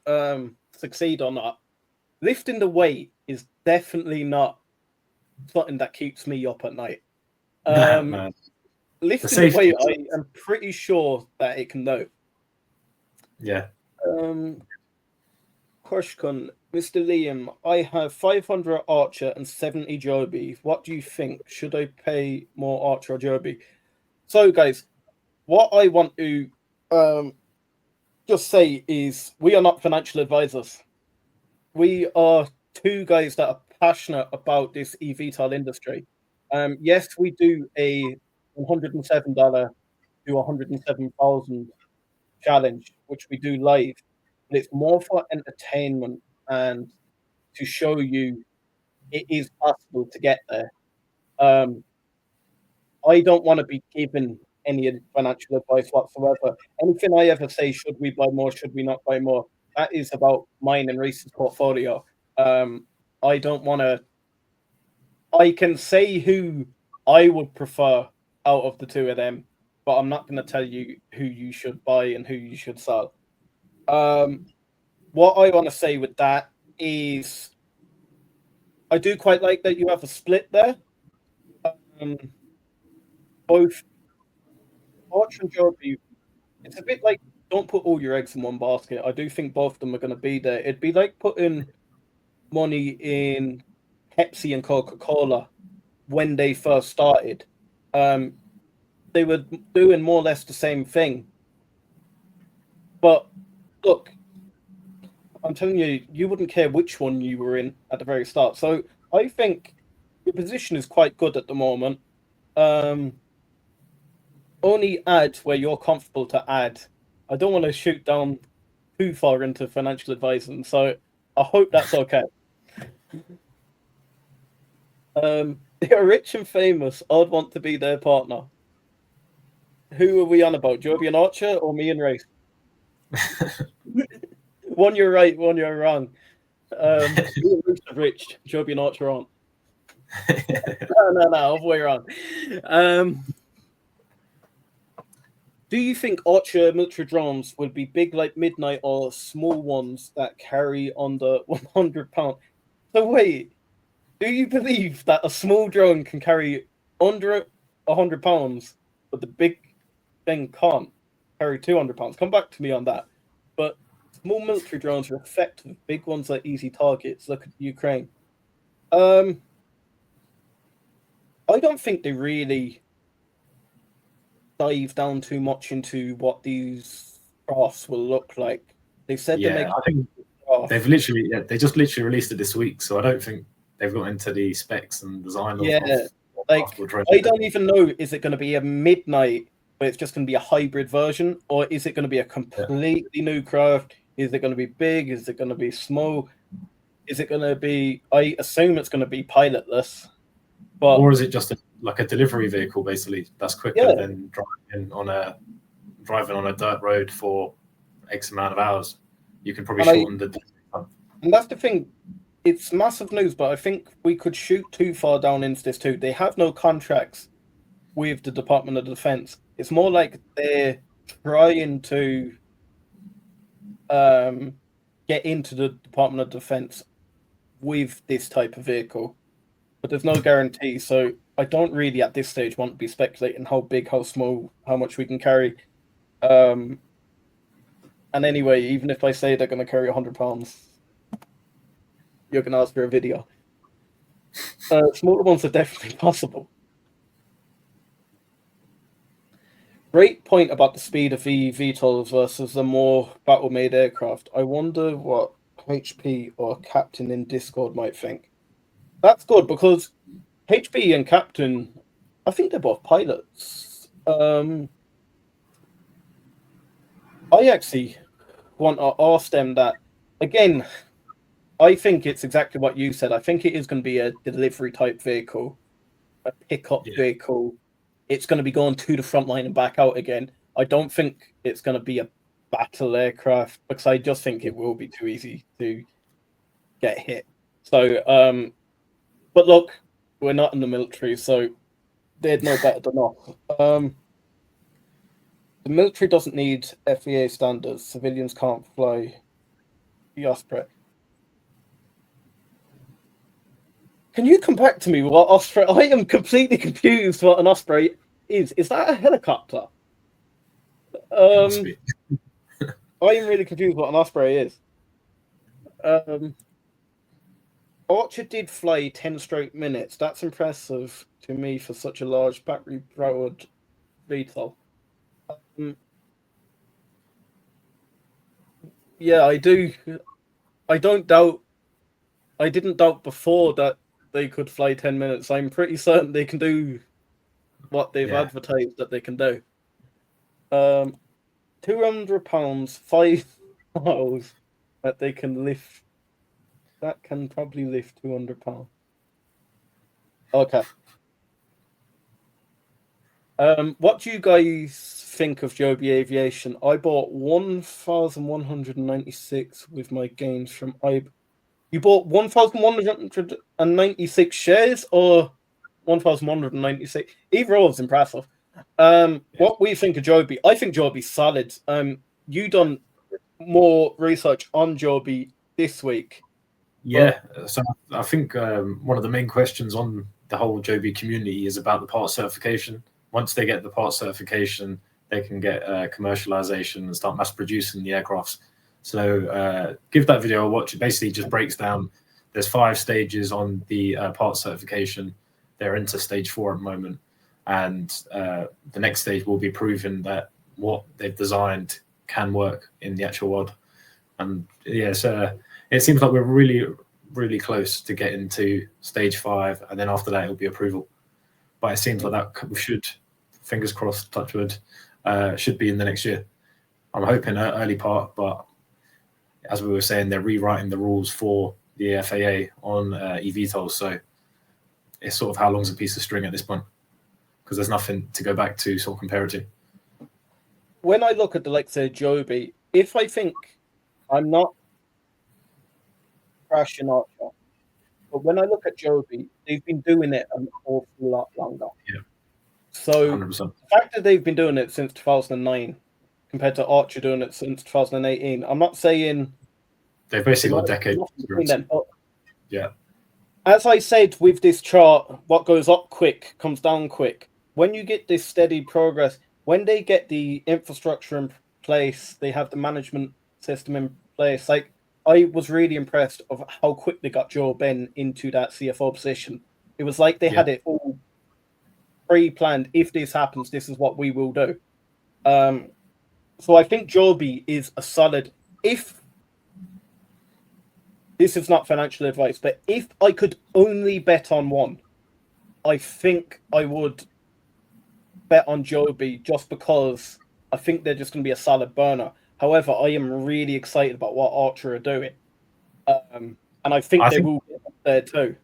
A: succeed or not, lifting the weight is definitely not something that keeps me up at night. Lifting the weight, I am pretty sure that it can do.
B: Yeah.
A: Question, Mr. Liam, I have 500 Archer and 70 Joby. What do you think? Should I pay more Archer or Joby? So, guys, what I want to just say is we are not financial advisors. We are two guys that are passionate about this eVTOL industry. Yes, we do a $107 to $107,000 challenge, which we do live. But it's more for entertainment and to show you it is possible to get there. I don't want to be given any financial advice whatsoever. Anything I ever say, should we buy more, should we not buy more, that is about mine and Reese's portfolio. I don't want to... I can say who I would prefer out of the two of them, but I'm not going to tell you who you should buy and who you should sell. What I want to say with that is I do quite like that you have a split there. Both Archer and Joby, it's a bit like don't put all your eggs in one basket. I do think both of them are going to be there. It'd be like putting money in Pepsi and Coca-Cola when they first started. They were doing more or less the same thing. But look, I'm telling you, you wouldn't care which one you were in at the very start. So I think your position is quite good at the moment. only add where you're comfortable to add. I don't want to shoot down too far into financial advising, so I hope that's okay. They are rich and famous. I'd want to be their partner. Who are we on about? Joby and Archer or me and Race? One you're right, one you're wrong. Rich, Joby and Archer aren't. No, other way around. Do you think Archer military drones would be big like Midnight or small ones that carry under 100 pounds? So wait, do you believe that a small drone can carry under 100 pounds, but the big thing can't carry 200 pounds? Come back to me on that. But small military drones are effective. Big ones are easy targets. Look at Ukraine. I don't think they really dive down too much into what these crafts will look like. They said they make.
B: I think they just literally released it this week, so I don't think they've got into the specs and design.
A: I don't even know. Is it going to be a Midnight where it's just going to be a hybrid version, or is it going to be a completely new craft? Is it going to be big? Is it going to be small? Is it going to be? I assume it's going to be pilotless. But,
B: or is it just like a delivery vehicle, basically, that's quicker than driving on a dirt road for X amount of hours? You can probably shorten the time.
A: And that's the thing. It's massive news, but I think we could shoot too far down into this too. They have no contracts with the Department of Defense. It's more like they're trying to get into the Department of Defense with this type of vehicle. But there's no guarantee, so I don't really at this stage want to be speculating how big, how small, how much we can carry. And anyway, even if I say they're going to carry 100 pounds, you're going to ask for a video. Smaller ones are definitely possible. Great point about the speed of Evtol versus the more battle-made aircraft. I wonder what HP or Captain in Discord might think. That's good because HP and Captain, I think they're both pilots. I actually want to ask them that. Again, I think it's exactly what you said. I think it is going to be a delivery type vehicle, a pickup vehicle. It's going to be going to the front line and back out again. I don't think it's going to be a battle aircraft because I just think it will be too easy to get hit. So, but look, we're not in the military, so they'd know better than us. The military doesn't need FAA standards. Civilians can't fly the Osprey. Can you come back to me with what Osprey? I am completely confused what an Osprey is. Is that a helicopter? I am really confused what an Osprey is. Archer did fly 10 straight minutes. That's impressive to me for such a large battery-powered VTOL. Yeah, I do. I don't doubt. I didn't doubt before that they could fly 10 minutes. I'm pretty certain they can do what they've advertised that they can do. 200 pounds, 5 miles that they can lift. That can probably lift 200 pounds. Okay. What do you guys think of Joby Aviation? I bought 1,196 with my gains from You bought 1,196 shares or 1,196? Either or is impressive. What we think of Joby? I think Joby's solid. You done more research on Joby this week.
B: Yeah, so I think one of the main questions on the whole Joby community is about the part certification. Once they get the part certification, they can get commercialization and start mass producing the aircrafts. So give that video a watch. It basically just breaks down. There's 5 stages on the part certification. They're into stage 4 at the moment. And the next stage will be proving that what they've designed can work in the actual world. And it seems like we're really, really close to getting to stage 5. And then after that, it'll be approval. but it seems like that should, fingers crossed, touch wood, should be in the next year. I'm hoping early part, but as we were saying, they're rewriting the rules for the FAA on eVTOL, so it's sort of how long's a piece of string at this point, because there's nothing to go back to sort of compare it to.
A: When I look at the likes of Joby, if I think I'm not crashing Archer, but when I look at Joby, they've been doing it an awful lot longer.
B: Yeah.
A: So
B: 100%.
A: the fact that they've been doing it since 2009 compared to Archer doing it since 2018, I'm not saying
B: they've basically got a decade between
A: them, but
B: yeah.
A: As I said with this chart, what goes up quick comes down quick. When you get this steady progress, when they get the infrastructure in place, they have the management system in place. Like, I was really impressed of how quick they got Joe Ben into that CFO position. It was like they had it all pre-planned. If this happens, this is what we will do. So I think Joby is a solid. If this is not financial advice, but if I could only bet on one, I think I would bet on Joby, just because I think they're just going to be a solid burner. However, I am really excited about what Archer are doing. And I think they will get up there too.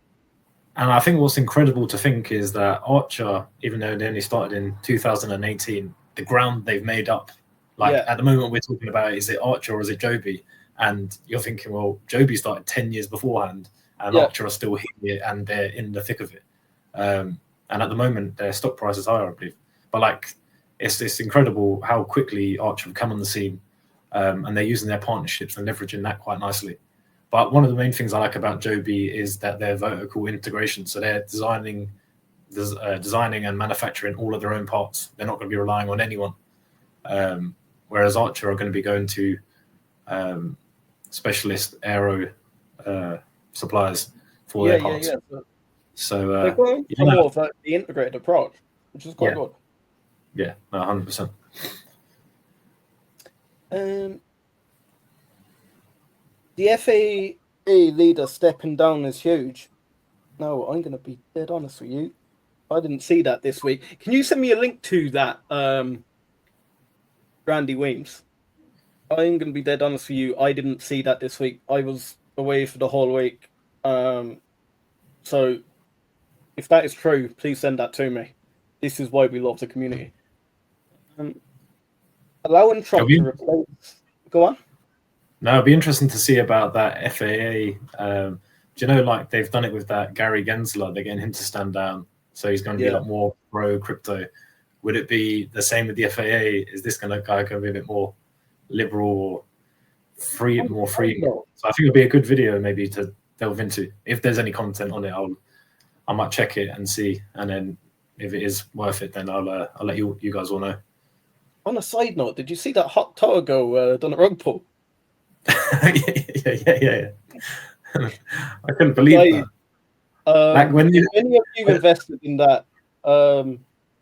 B: And I think what's incredible to think is that Archer, even though they only started in 2018, the ground they've made up, at the moment we're talking about, is it Archer or is it Joby? And you're thinking, well, Joby started 10 years beforehand, and Archer are still here and they're in the thick of it. And at the moment, their stock price is higher, I believe. But it's incredible how quickly Archer have come on the scene, and they're using their partnerships and leveraging that quite nicely. But one of the main things I like about Joby is that they're vertical integration. So they're designing and manufacturing all of their own parts. They're not going to be relying on anyone. Whereas Archer are going to be going to specialist aero suppliers for their parts. So
A: they're going for more of the integrated approach, which is quite good.
B: Yeah, no, 100%.
A: The FAA leader stepping down is huge. No, I'm going to be dead honest with you. I didn't see that this week. Can you send me a link to that, Randy Weems? I'm going to be dead honest with you. I didn't see that this week. I was away for the whole week. So if that is true, please send that to me. This is why we love the community. Allowing Trump to replace... Go on.
B: No, it'd be interesting to see about that FAA. Do you know, they've done it with that Gary Gensler? They're getting him to stand down, so he's going to be more pro crypto. Would it be the same with the FAA? Is this guy going to be a bit more liberal or more free? So I think it'd be a good video maybe to delve into. If there's any content on it, I might check it and see, and then if it is worth it, then I'll let you guys all know.
A: On a side note, did you see that hot tower go done a rug pull?
B: yeah. I couldn't believe that.
A: When any of you invested in that,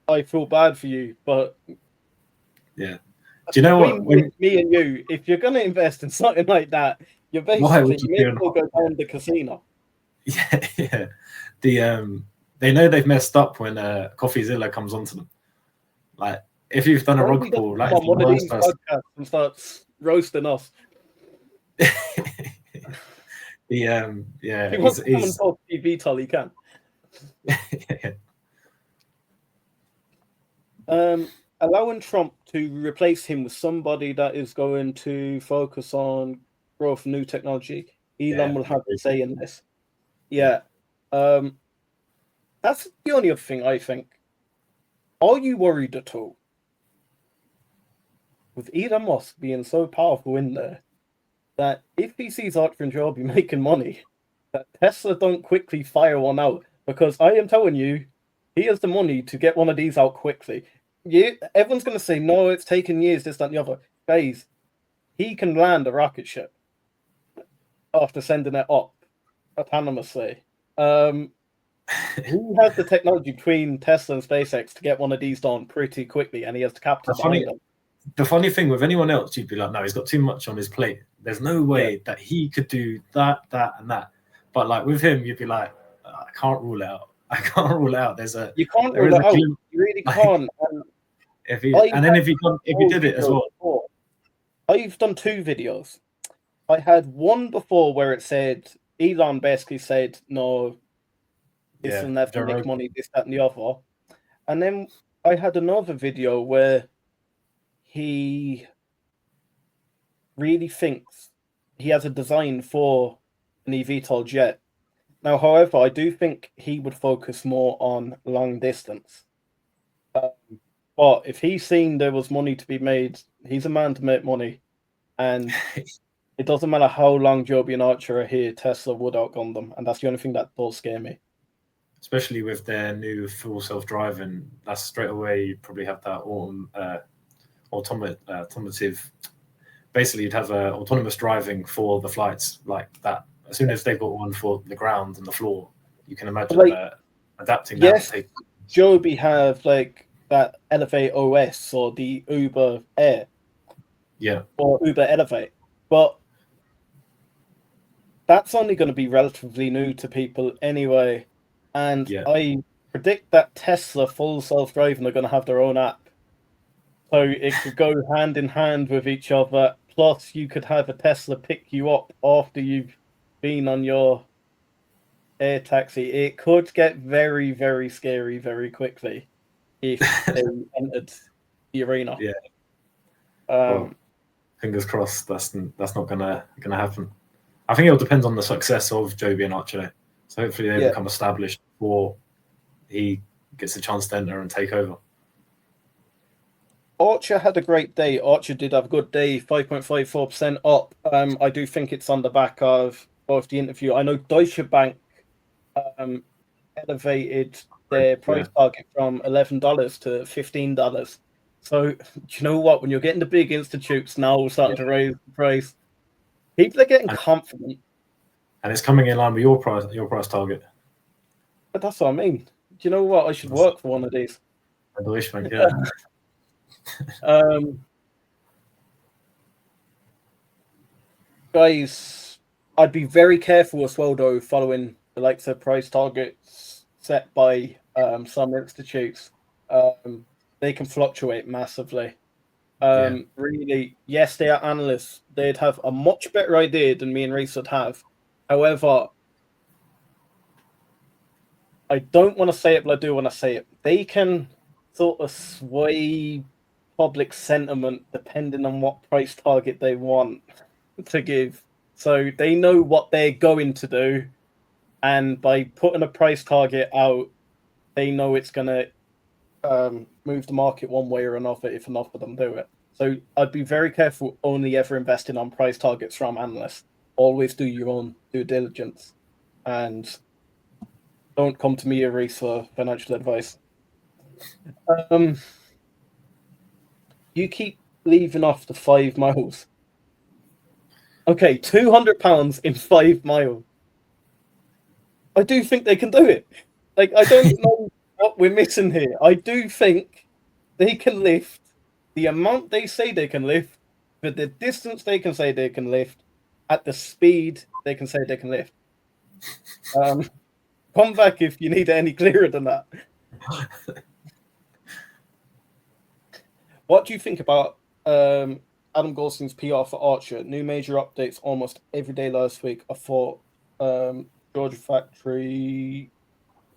A: I feel bad for you, but
B: yeah. Do you know what?
A: Me and you, if you're going to invest in something like that, you're basically go down the casino.
B: Yeah. They know they've messed up when CoffeeZilla comes onto them. If you've done a rug pull,
A: one of these podcasts and starts roasting us.
B: If he
A: wants to come and talk to Evtol, he can. Allowing Trump to replace him with somebody that is going to focus on growth of new technology. Elon will have a say in this. That's the only other thing I think. Are you worried at all with Elon Musk being so powerful in there that if he sees Archer and Joby making money, that Tesla don't quickly fire one out? Because I am telling you, he has the money to get one of these out quickly. Everyone's going to say, no, it's taken years, this, that, and the other. Guys, he can land a rocket ship after sending it up autonomously. He has the technology between Tesla and SpaceX to get one of these done pretty quickly, and he has the capital behind him.
B: The funny thing with anyone else, you'd be like, no, he's got too much on his plate. There's no way that he could do that, and that. But with him, you'd be like, I can't rule it out. I can't rule out.
A: You can't
B: there
A: rule
B: is
A: it
B: a
A: out.
B: glim-
A: You really
B: like,
A: can't.
B: if he did it as well.
A: Before. I've done 2 videos. I had one before where it said Elon basically said no, this will never make money, this, that, and the other. And then I had another video where he really thinks he has a design for an eVTOL jet. Now, however, I do think he would focus more on long distance. But if he's seen there was money to be made, he's a man to make money. And it doesn't matter how long Joby and Archer are here, Tesla would outgun them. And that's the only thing that does scare me.
B: Especially with their new full self-driving, that's straight away you'd probably have that automotive. Basically, you'd have autonomous driving for the flights like that. As soon as they've got one for the ground and the floor, you can imagine adapting that.
A: Yes, Joby have like that Elevate OS or the Uber Air.
B: Yeah.
A: Or Uber Elevate. But that's only going to be relatively new to people anyway. And I predict that Tesla full self-driving are going to have their own app. So it could go hand in hand with each other. Plus, you could have a Tesla pick you up after you've been on your air taxi. It could get very, very scary very quickly if they entered the arena.
B: Yeah. Well, fingers crossed that's not gonna happen. I think it'll depend on the success of Joby and Archer. So hopefully they become established before he gets a chance to enter and take over.
A: Archer had a great day. Archer did have a good day, 5.54% up. I do think it's on the back of both the interview. I know Deutsche Bank elevated their price target from $11 to $15. So, you know what? When you're getting the big institutes now starting to raise the price, people are getting confident.
B: And it's coming in line with your price target.
A: But that's what I mean. Do you know what? I should work for one of these.
B: Yeah.
A: Guys, I'd be very careful as well, though, following the likes of price targets set by some institutes. They can fluctuate massively. Really, yes, they are analysts. They'd have a much better idea than me and Reese would have. However, I don't want to say it, but I do want to say it. They can sort of sway public sentiment depending on what price target they want to give. So they know what they're going to do, and by putting a price target out, they know it's going to move the market one way or another if enough of them do it. So I'd be very careful only ever investing on price targets from analysts. Always do your own due diligence, and don't come to me or Reese for financial advice. You keep leaving off the 5 miles. Okay, £200 in 5 miles. I do think they can do it. Like, I don't know what we're missing here. I do think they can lift the amount they say they can lift, for the distance they can say they can lift, at the speed they can say they can lift. Come back if you need it any clearer than that. What do you think about Adam Goldstein's PR for Archer? New major updates almost every day last week. I thought Georgia Factory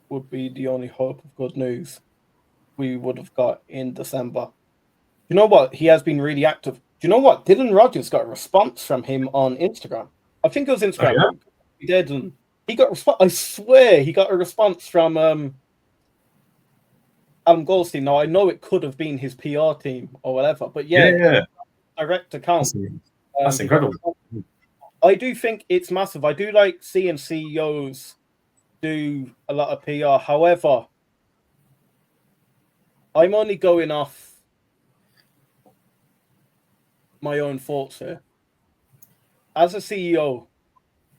A: would be the only hope of good news we would have got in December. You know what? He has been really active. Do you know what? Dylan Rogers got a response from him on Instagram. I think it was Instagram. Oh, yeah? He did, and he got a response. I swear he got a response from Adam Goldstein. Now, I know it could have been his PR team or whatever, but direct account.
B: That's incredible.
A: I do think it's massive. I do like seeing CEOs do a lot of PR. However, I'm only going off my own thoughts here. As a CEO,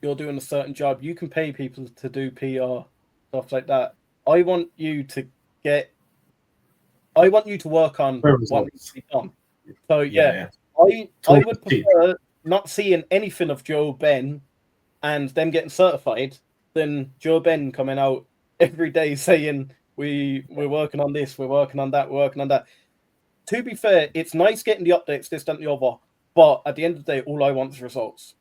A: you're doing a certain job. You can pay people to do PR, stuff like that. I want you to work on what needs to be done. So I would prefer not seeing anything of Joe Ben and them getting certified than Joe Ben coming out every day saying we're working on this, we're working on that, we're working on that. To be fair, it's nice getting the updates, this, that, and the other, but at the end of the day, all I want is results.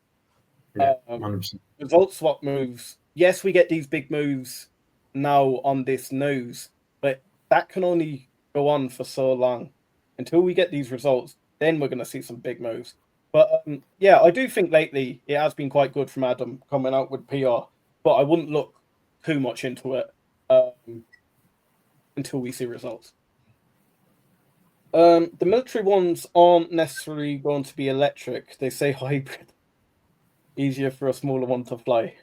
B: Yeah, 100%.
A: Result swap moves. Yes, we get these big moves now on this news, but that can only go on for so long until we get these results. Then we're going to see some big moves. But yeah, I do think lately it has been quite good from Adam coming out with PR, but I wouldn't look too much into it until we see results. The military ones aren't necessarily going to be electric. They say hybrid. Easier for a smaller one to fly.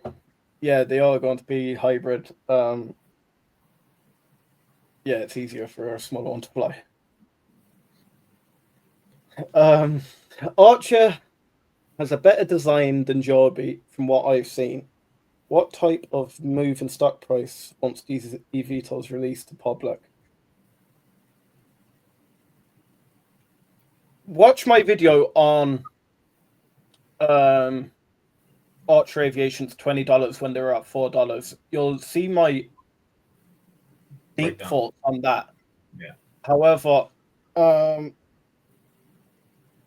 A: Yeah, they are going to be hybrid. Yeah, it's easier for a smaller one to fly. Archer has a better design than Joby from what I've seen. What type of move in stock price once these eVTOLs released to public? Watch my video on Archer Aviation's $20 when they were at $4. You'll see my deep thoughts on that.
B: Yeah.
A: However,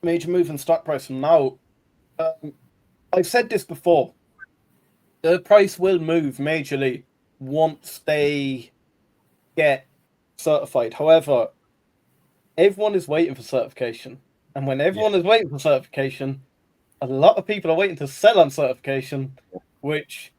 A: major move in stock price from now. I've said this before. The price will move majorly once they get certified. However, everyone is waiting for certification. And when everyone is waiting for certification, a lot of people are waiting to sell on certification, which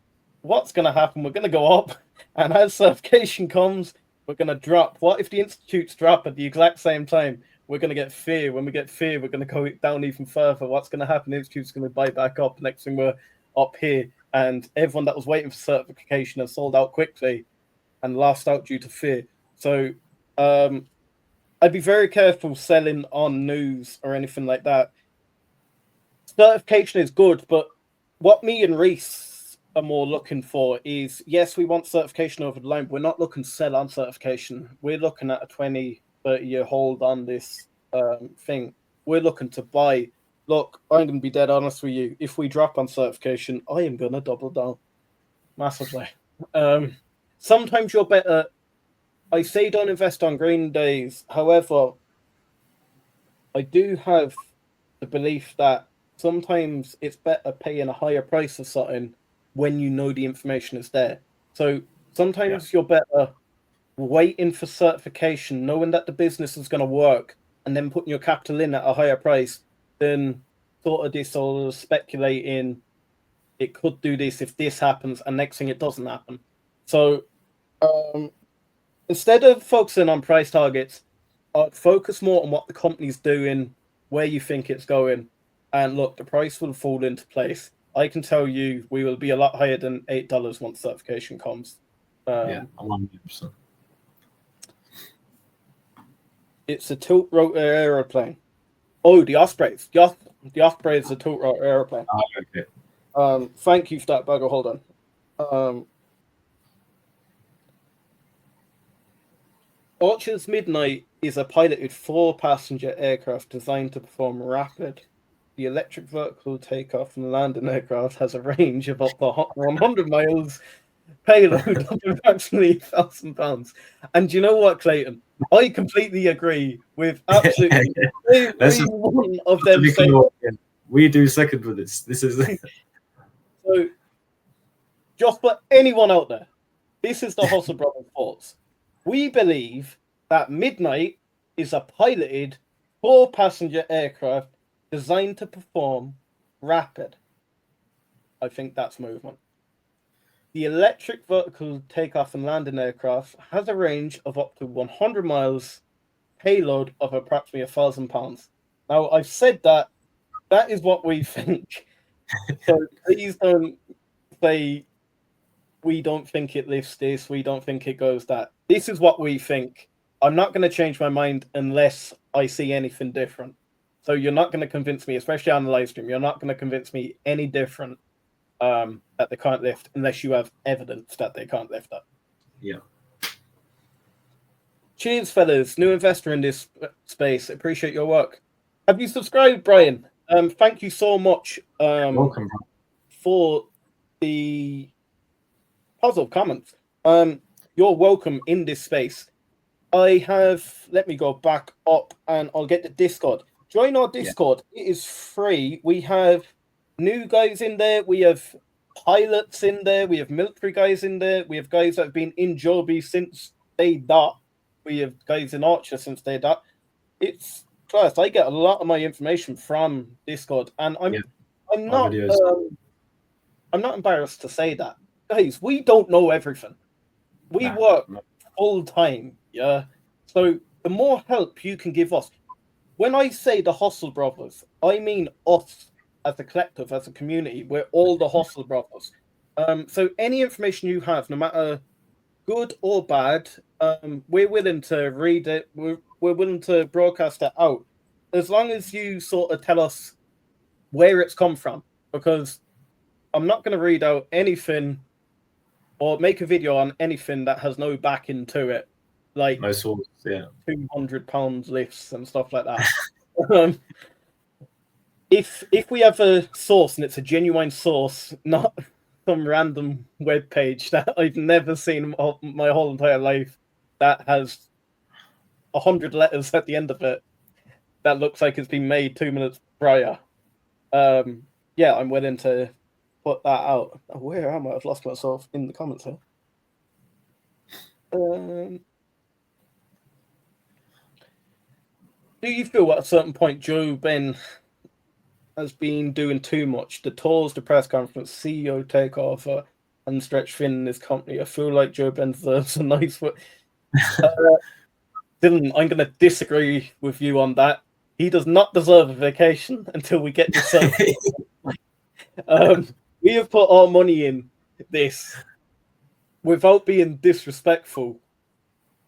A: what's going to happen? We're going to go up. And as certification comes, we're going to drop. What if the institutes drop at the exact same time? We're going to get fear. When we get fear, we're going to go down even further. What's going to happen? The institute's going to buy back up. Next thing we're up here. And everyone that was waiting for certification has sold out quickly and lost out due to fear. So I'd be very careful selling on news or anything like that. Certification is good, but what me and Reese are more looking for is, yes, we want certification over the line, but we're not looking to sell on certification. We're looking at a 20, 30-year hold on this thing. We're looking to buy. Look, I'm going to be dead honest with you. If we drop on certification, I am going to double down massively. Sometimes you're better. I say don't invest on green days. However, I do have the belief that sometimes it's better paying a higher price for something when you know the information is there. So sometimes you're better waiting for certification, knowing that the business is going to work, and then putting your capital in at a higher price than sort of this or speculating it could do this if this happens, and next thing it doesn't happen. So instead of focusing on price targets, I'd focus more on what the company's doing, where you think it's going, and look, the price will fall into place. I can tell you we will be a lot higher than $8 once certification comes.
B: 100%.
A: It's a tilt rotor aeroplane. Oh, the Ospreys. The Osprey is a tilt rotor aeroplane.
B: Okay.
A: Thank you for that, Bagger. Hold on. Archer's Midnight is a piloted 4-passenger aircraft designed to perform rapid. The electric vertical takeoff and landing aircraft has a range of up to 100 miles, payload of approximately 1,000 pounds. And you know what, Clayton? I completely agree with absolutely every one of them.
B: We do second with this. This is
A: so. Just for anyone out there, this is the Hustle Brothers thoughts. We believe that Midnight is a piloted 4-passenger aircraft designed to perform rapid. I think that's movement. The electric vertical takeoff and landing aircraft has a range of up to 100 miles, payload of approximately 1,000 pounds. Now, I've said that is what we think. So please don't say we don't think it lifts this, we don't think it goes that. This is what we think. I'm not going to change my mind unless I see anything different. So you're not going to convince me, especially on the live stream, you're not going to convince me any different that they can't lift unless you have evidence that they can't lift that.
B: Yeah.
A: Cheers, fellas. New investor in this space. Appreciate your work. Have you subscribed, Brian? Thank you so much
B: welcome
A: for the puzzle comments. you're welcome in this space. Let me go back up and I'll get the Discord. Join our Discord. Yeah. It is free. We have new guys in there. We have pilots in there. We have military guys in there. We have guys that have been in Joby since day dot. We have guys in Archer since day dot. It's first. I get a lot of my information from Discord, and I'm not embarrassed to say that, guys. We don't know everything. We work full time, yeah. So the more help you can give us. When I say the Hustle Brothers, I mean us as a collective, as a community. We're all the Hustle Brothers. So any information you have, no matter good or bad, we're willing to read it. We're willing to broadcast it out, as long as you sort of tell us where it's come from. Because I'm not going to read out anything or make a video on anything that has no backing to it, like
B: no source, yeah,
A: £200 lifts and stuff like that. If we have a source and it's a genuine source, not some random web page that I've never seen my whole entire life that has 100 letters at the end of it that looks like it's been made 2 minutes prior, yeah, I'm willing to put that out. Where am I? I've lost myself in the comments here. Do you feel at a certain point Joe Ben has been doing too much? The tours, the press conference, CEO takeoff, and stretch thin in his company. I feel like Joe Ben deserves a nice one. Dylan, I'm going to disagree with you on that. He does not deserve a vacation until we get this. We have put our money in this without being disrespectful.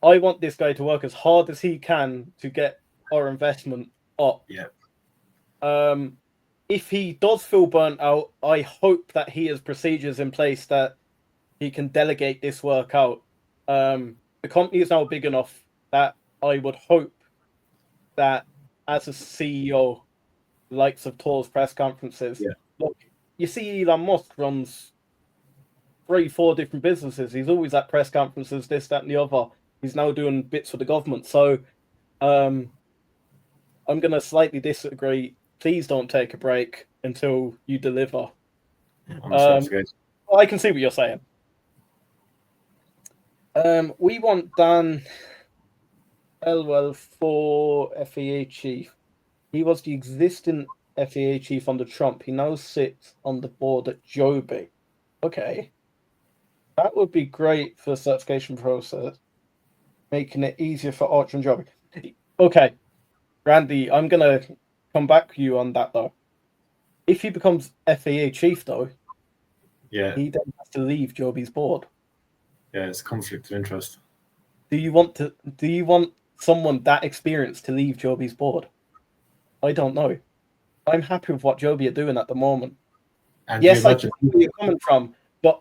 A: I want this guy to work as hard as he can to get our investment up.
B: Yeah.
A: If he does feel burnt out, I hope that he has procedures in place that he can delegate this work out. The company is now big enough that I would hope that as a CEO, the likes of tours, press conferences, look, you see Elon Musk runs 3-4 different businesses. He's always at press conferences, this, that, and the other. He's now doing bits for the government. So I'm going to slightly disagree. Please don't take a break until you deliver. I can see what you're saying. We want Dan Elwell for FAA chief. He was the existing FAA chief under Trump. He now sits on the board at Joby. Okay. That would be great for the certification process, making it easier for Archer and Joby. Okay. Randy, I'm going to come back to you on that, though. If he becomes FAA chief, though, he then has to leave Joby's board.
B: Yeah, it's a conflict of interest.
A: Do you want someone that experienced to leave Joby's board? I don't know. I'm happy with what Joby are doing at the moment. And yes, I can see where you're coming from, but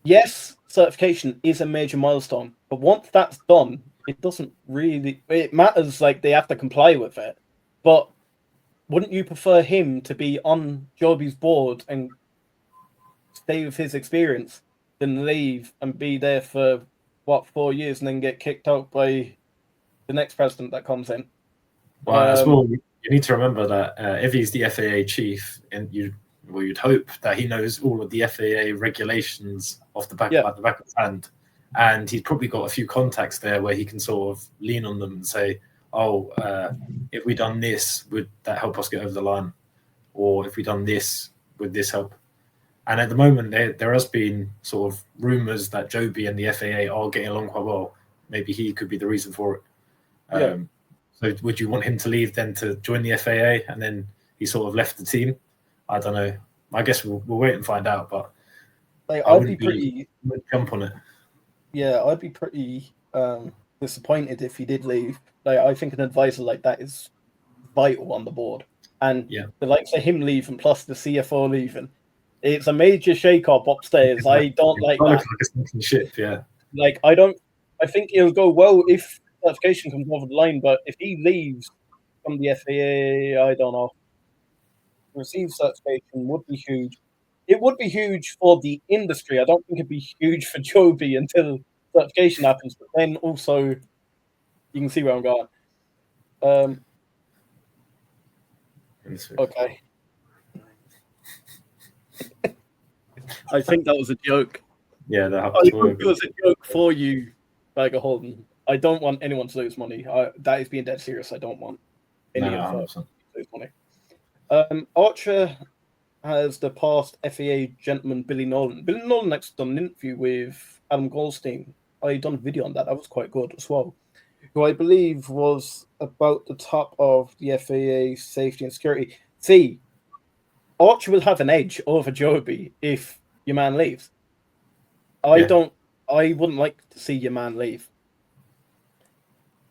A: yes, certification is a major milestone. But once that's done, it doesn't really... It matters, like, they have to comply with it. But wouldn't you prefer him to be on Joby's board and stay with his experience than leave and be there for, 4 years and then get kicked out by the next president that comes in?
B: Well, as well, you need to remember that if he's the FAA chief, and you'd hope that he knows all of the FAA regulations off the back of his hand, and he's probably got a few contacts there where he can sort of lean on them and say, "Oh, if we done this, would that help us get over the line? Or if we done this, would this help?" And at the moment, there has been sort of rumours that Joby and the FAA are getting along quite well. Maybe he could be the reason for it. So would you want him to leave then to join the FAA and then he sort of left the team? I don't know. I guess we'll wait and find out, but
A: I'd be pretty
B: jump on it.
A: Yeah, I'd be pretty disappointed if he did leave. I think an advisor like that is vital on the board. And the likes of him leaving plus the CFO leaving, it's a major shake-up upstairs. I don't like that.
B: Like a sinking ship, yeah.
A: I think it'll go well if certification comes over the line, but if he leaves from the FAA, I don't know. Receive certification would be huge. It would be huge for the industry. I don't think it'd be huge for Joby until certification happens, but then also you can see where I'm going. Okay. I think that was a joke.
B: Yeah, that
A: I
B: happens.
A: hope it was a joke for you, Bagger Holden. I don't want anyone to lose money. That is being dead serious. I don't want any of us to lose money. Archer has the past FAA gentleman Billy Nolan. Billy Nolan actually done an interview with Adam Goldstein. I done a video on that. That was quite good as well. Who I believe was about the top of the FAA safety and security. See, Archer will have an edge over Joby if your man leaves. I wouldn't like to see your man leave.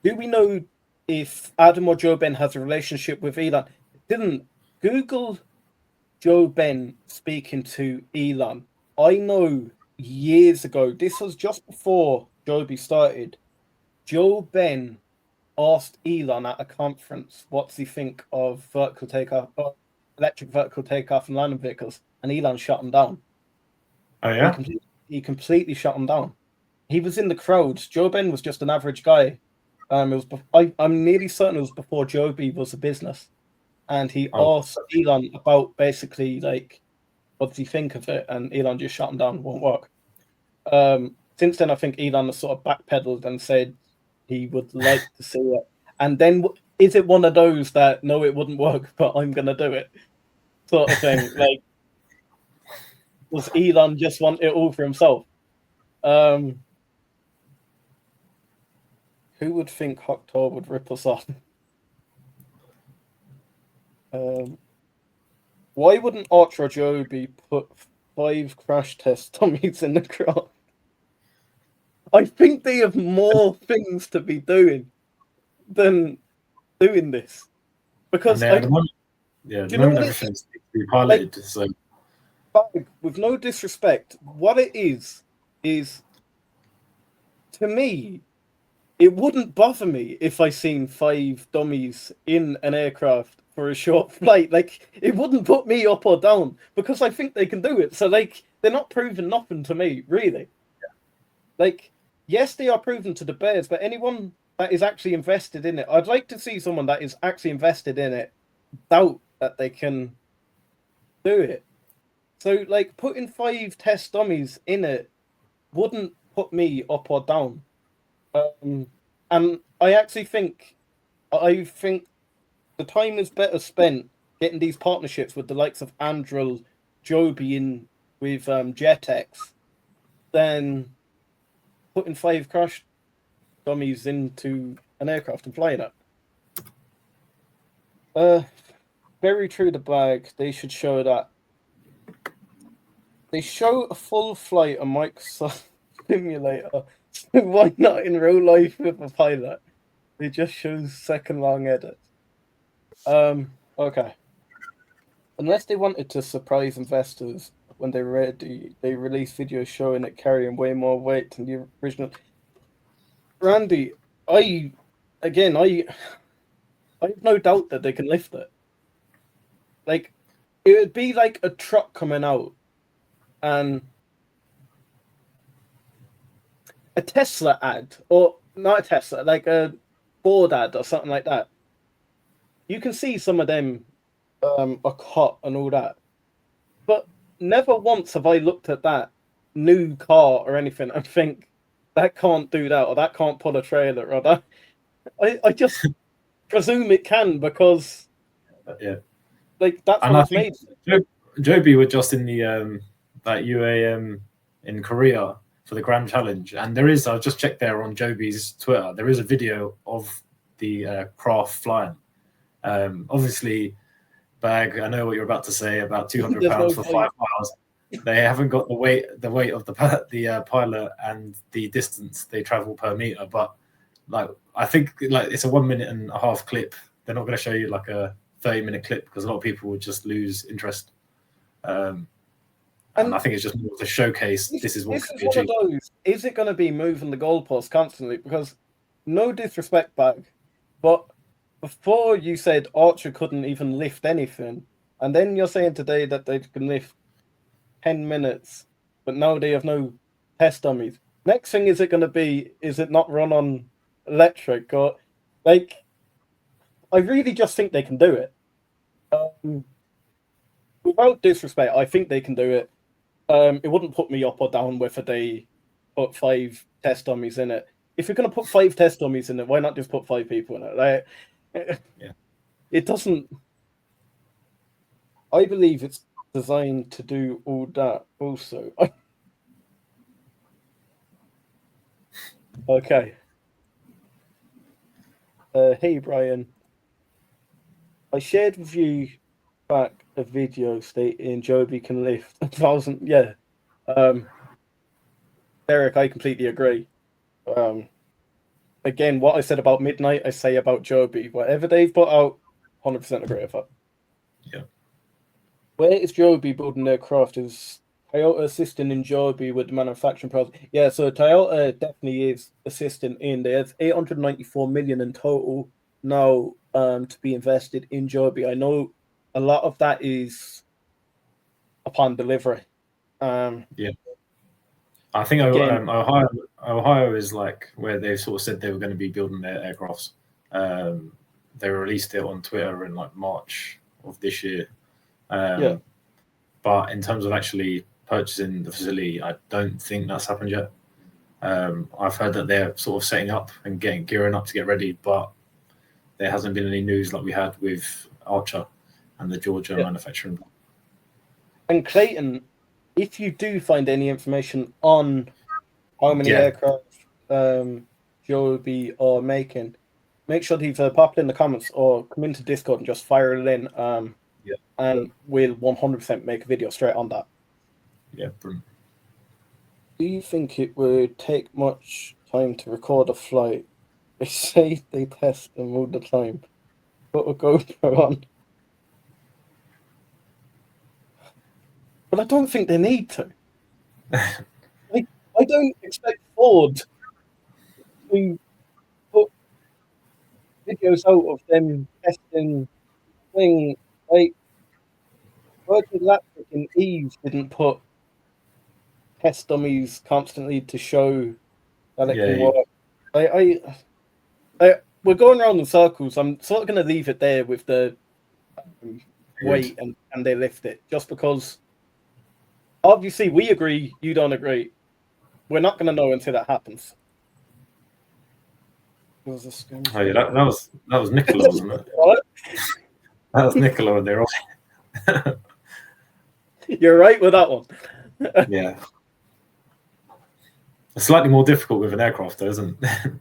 A: Do we know if Adam or Joe Ben has a relationship with Elon? Didn't Google Joe Ben speaking to Elon? I know years ago, this was just before Joby started, Joe Ben asked Elon at a conference, what does he think of electric vertical takeoff and landing vehicles? And Elon shut him down.
B: Oh, yeah?
A: He completely shut him down. He was in the crowd. Joe Ben was just an average guy. I'm nearly certain it was before Joby was a business. And he asked Elon about basically, like, what does he think of it? And Elon just shut him down, won't work. Since then, I think Elon has sort of backpedaled and said he would like to see it. And then, is it one of those that, no, it wouldn't work, but I'm going to do it sort of thing? Like, does Elon just want it all for himself? Who would think Hoctor would rip us off? Why wouldn't Archer or Joby put 5 crash test dummies in the craft? I think they have more things to be doing than doing this. Because
B: everything's to be piloted.
A: Like,
B: so,
A: with no disrespect, what it is to me, it wouldn't bother me if I seen 5 dummies in an aircraft for a short flight. Like, it wouldn't put me up or down because I think they can do it. So, like, they're not proving nothing to me, really. Like, yes, they are proven to the Bears, but anyone that is actually invested in it, I'd like to see someone that is actually invested in it doubt that they can do it. So, like, putting 5 test dummies in it wouldn't put me up or down. And I actually think the time is better spent getting these partnerships with the likes of Andril, Joby in with JetX than putting 5 crash dummies into an aircraft and flying it. Very true the bag. They should show that. They show a full flight on Microsoft Simulator. So why not in real life with a pilot? It just shows second long edits. Okay. Unless they wanted to surprise investors when they were ready, they released videos showing it carrying way more weight than the original. Randy, I have no doubt that they can lift it. Like, it would be like a truck coming out and a Tesla ad, or not a Tesla, like a Ford ad or something like that. You can see some of them are hot and all that, but never once have I looked at that new car or anything and think that can't do that or that can't pull a trailer or that. I just presume it can because like that's what it's made.
B: Joby were just in the that UAM in Korea for the Grand Challenge, and I've just checked there on Joby's Twitter, there is a video of the craft flying. Obviously, Bag, I know what you're about to say about £200 for 5 miles. They haven't got the weight of the pilot and the distance they travel per meter, but like I think like it's a 1.5 minute clip. They're not going to show you like a 30-minute clip because a lot of people would just lose interest. And I think it's just more of a showcase. This is what
A: this is one of those. Is it going to be moving the goalposts constantly? Because no disrespect, Bag, but before you said Archer couldn't even lift anything, and then you're saying today that they can lift 10 minutes, but now they have no test dummies. Next thing is it going to be? Is it not run on electric or like? I really just think they can do it. Without disrespect, I think they can do it. It wouldn't put me up or down whether they put 5 test dummies in it. If you're going to put 5 test dummies in it, why not just put 5 people in it? Like,
B: Yeah.
A: It doesn't. I believe it's designed to do all that. Also, okay. Hey Brian, I shared with you back a video stating Joby can lift 1,000. Yeah. Derek, I completely agree. Again, what I said about Midnight, I say about Joby. Whatever they've put out, 100% agree with that.
B: Yeah.
A: Where is Joby building their craft? Is Toyota assisting in Joby with the manufacturing process? Yeah, so Toyota definitely is assisting in. There's 894 million in total now to be invested in Joby. I know a lot of that is upon delivery.
B: Yeah. I think
A: Again,
B: Ohio is like where they sort of said they were going to be building their aircrafts. They released it on Twitter in like March of this year.
A: yeah.
B: But in terms of actually purchasing the facility, I don't think that's happened yet. I've heard that they're sort of setting up and gearing up to get ready, but there hasn't been any news like we had with Archer and the Georgia manufacturing.
A: And Clayton, if you do find any information on how many aircraft Joby are making, make sure to either pop it in the comments or come into Discord and just fire it in. And we'll 100% make a video straight on that.
B: Yeah, brilliant.
A: Do you think it would take much time to record a flight? They say they test and all the time. Put a GoPro on. But I don't think they need to. I don't expect Ford to put videos out of them testing thing. Like Virgin Galactic and Eve didn't put test dummies constantly to show that it can
B: Yeah,
A: work. We're going around in circles. I'm sort of going to leave it there with the weight and they lift it, just because obviously we agree, you don't agree. We're not going to know until that happens.
B: Oh yeah, that was Nicola, wasn't it?
A: What?
B: That was Nicola there.
A: You're right with that one.
B: Yeah. It's slightly more difficult with an aircraft, though, isn't it?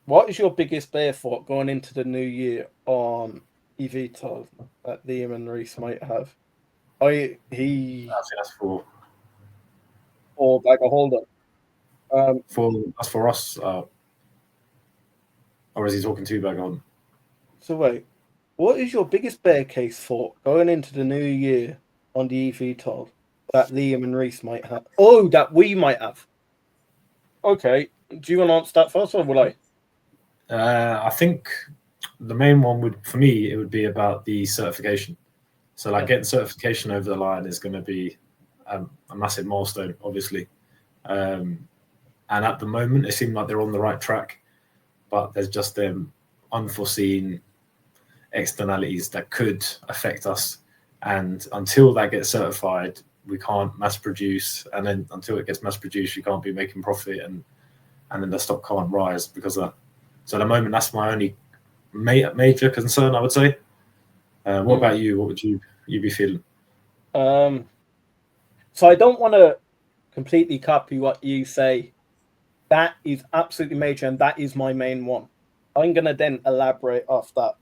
A: What is your biggest bear thought going into the new year on Evtol that Liam and Reese might have?
B: I think that's for
A: or bag of holder.
B: that's for us. Or is he talking to bag on?
A: So wait, what is your biggest bear case thought going into the new year on the Evtol that Liam and Reese might have? Oh, that we might have. Okay, do you want to answer that first, or will I?
B: I think the main one for me, it would be about the certification. So, like, getting certification over the line is going to be a massive milestone, obviously. And at the moment, it seems like they're on the right track, but there's just unforeseen externalities that could affect us. And until that gets certified, we can't mass produce. And then until it gets mass produced, you can't be making profit, and then the stock can't rise because of that. So at the moment, that's my only major concern, I would say. What about you? What would you be feeling?
A: So I don't want to completely copy what you say. That is absolutely major, and that is my main one. I'm going to then elaborate off that.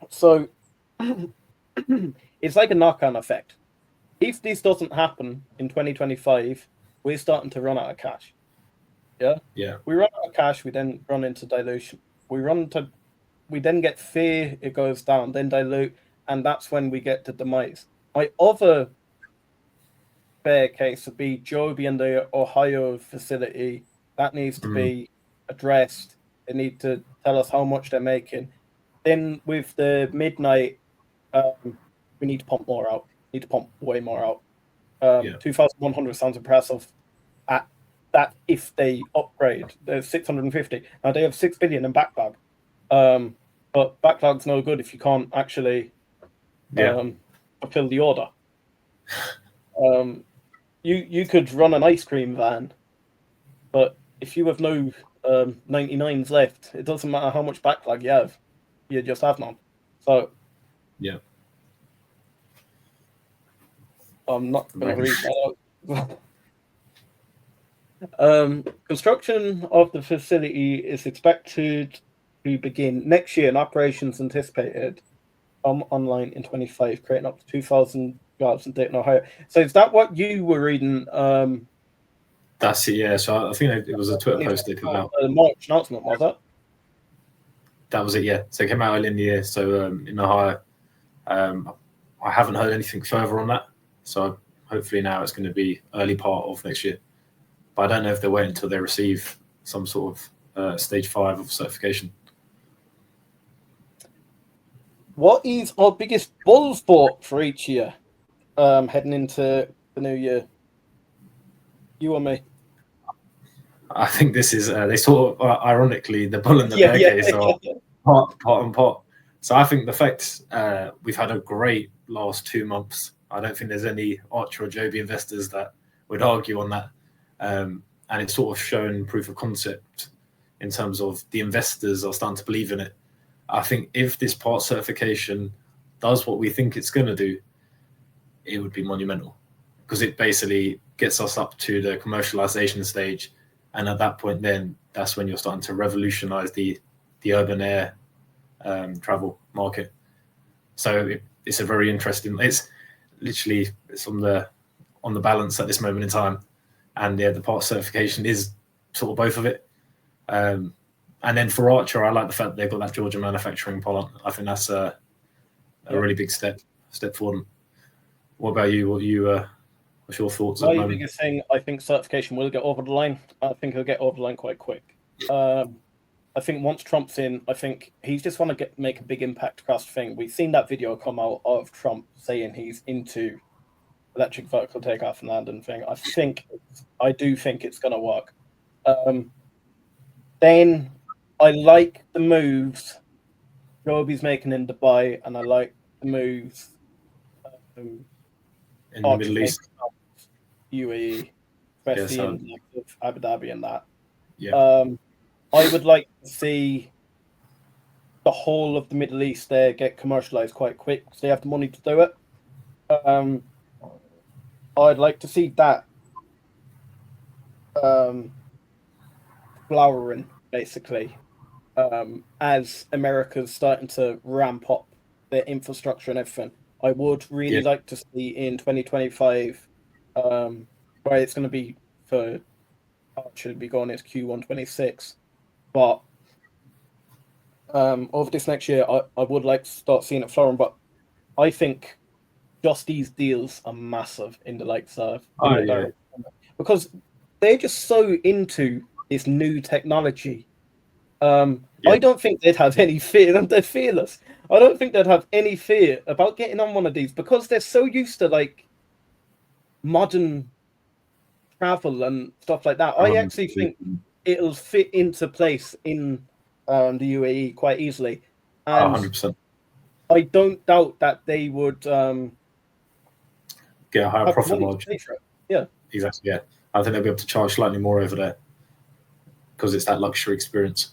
A: So it's like a knock-on effect. If this doesn't happen in 2025, we're starting to run out of cash. Yeah?
B: Yeah.
A: We run out of cash, we then run into dilution. We then get fear, it goes down, then dilute, and that's when we get to demise. My other bear case would be Joby and the Ohio facility. That needs to be addressed. They need to tell us how much they're making. Then with the Midnight, we need to pump more out. We need to pump way more out. 2,100 sounds impressive at that if they upgrade, there's 650. Now they have 6 billion in backlog, but backlog's no good if you can't actually fulfill the order. You could run an ice cream van, but if you have no 99s left, it doesn't matter how much backlog you have, you just have none. So
B: yeah,
A: I'm not going to read that out. Construction of the facility is expected to begin next year, and operations anticipated online in 25, creating up to 2,000 jobs in Dayton, Ohio. So is that what you were reading?
B: That's it. Yeah. So I think it was a Twitter post they put out.
A: March announcement, was that?
B: That was it. Yeah. So it came out early in the year. So in Ohio, I haven't heard anything further on that. So hopefully now it's going to be early part of next year. But I don't know if they wait until they receive some sort of stage 5 of certification.
A: What is our biggest bull for each year, heading into the new year? You or me?
B: I think this is they sort of ironically the bull and the bear case are pot and pot. So I think the fact we've had a great last 2 months. I don't think there's any Archer or Joby investors that would argue on that. And it's sort of shown proof of concept in terms of the investors are starting to believe in it. I think if this part certification does what we think it's going to do, it would be monumental because it basically gets us up to the commercialization stage. And at that point, then that's when you're starting to revolutionize the urban air travel market. So it's a very interesting. It's literally on the balance at this moment in time, and the part certification is sort of both of it. And then for Archer, I like the fact that they've got that Georgia manufacturing plant. I think that's a really big step for them. What about you? What's your thoughts?
A: My biggest thing, I think certification will get over the line. I think it'll get over the line quite quick. I think once Trump's in, I think he's just want to make a big impact across the thing. We've seen that video come out of Trump saying he's into electric vertical takeoff and landing thing. I do think it's going to work. Then I like the moves Joby's making in Dubai, and I like the moves
B: in the Middle East,
A: UAE, especially in Abu Dhabi and that.
B: Yeah.
A: I would like to see the whole of the Middle East there get commercialized quite quick because they have the money to do it. I'd like to see that flowering, basically, as America's starting to ramp up their infrastructure and everything. I would really like to see in 2025, where it's going to be for Archer to be going into Q1 26. But over this next year, I would like to start seeing it flowering. But I think just these deals are massive in the likes of because they're just so into this new technology. I don't think they'd have any fear. They're fearless. I don't think they'd have any fear about getting on one of these because they're so used to like modern travel and stuff like that. I actually think it'll fit into place in the UAE quite easily. And
B: 100%.
A: I don't doubt that they would
B: get a higher profit margin.
A: Yeah,
B: exactly. Yeah, I think they'll be able to charge slightly more over there because it's that luxury experience.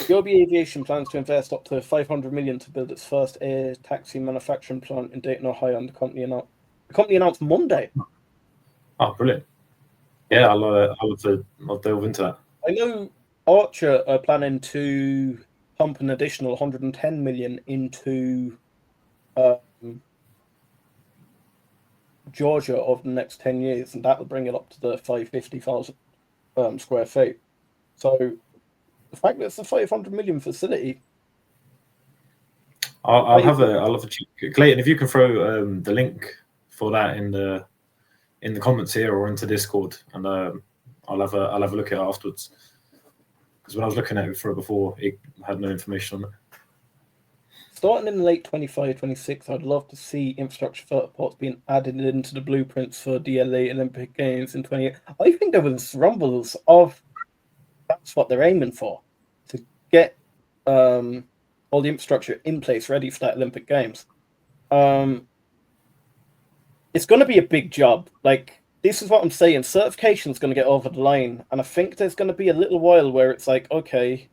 A: Joby Aviation plans to invest up to $500 million to build its first air taxi manufacturing plant in Dayton, Ohio. And the company announced Monday.
B: Oh, brilliant! Yeah, I'll delve into that.
A: I know Archer are planning to pump an additional $110 million into Georgia over the next 10 years, and that will bring it up to the 550,000 square feet. So the fact that it's a $500 million facility.
B: I'll have a check. Clayton, if you can throw the link for that in the comments here or into Discord, and I'll have a look at it afterwards. Because when I was looking at it before, it had no information on it.
A: starting in late 25, 26, I'd love to see infrastructure vertiports being added into the blueprints for the LA Olympic Games in 28. I think there was rumbles of that's what they're aiming for, to get all the infrastructure in place ready for that Olympic Games. It's going to be a big job. Like, this is what I'm saying. Certification is going to get over the line, and I think there's going to be a little while where it's like, okay,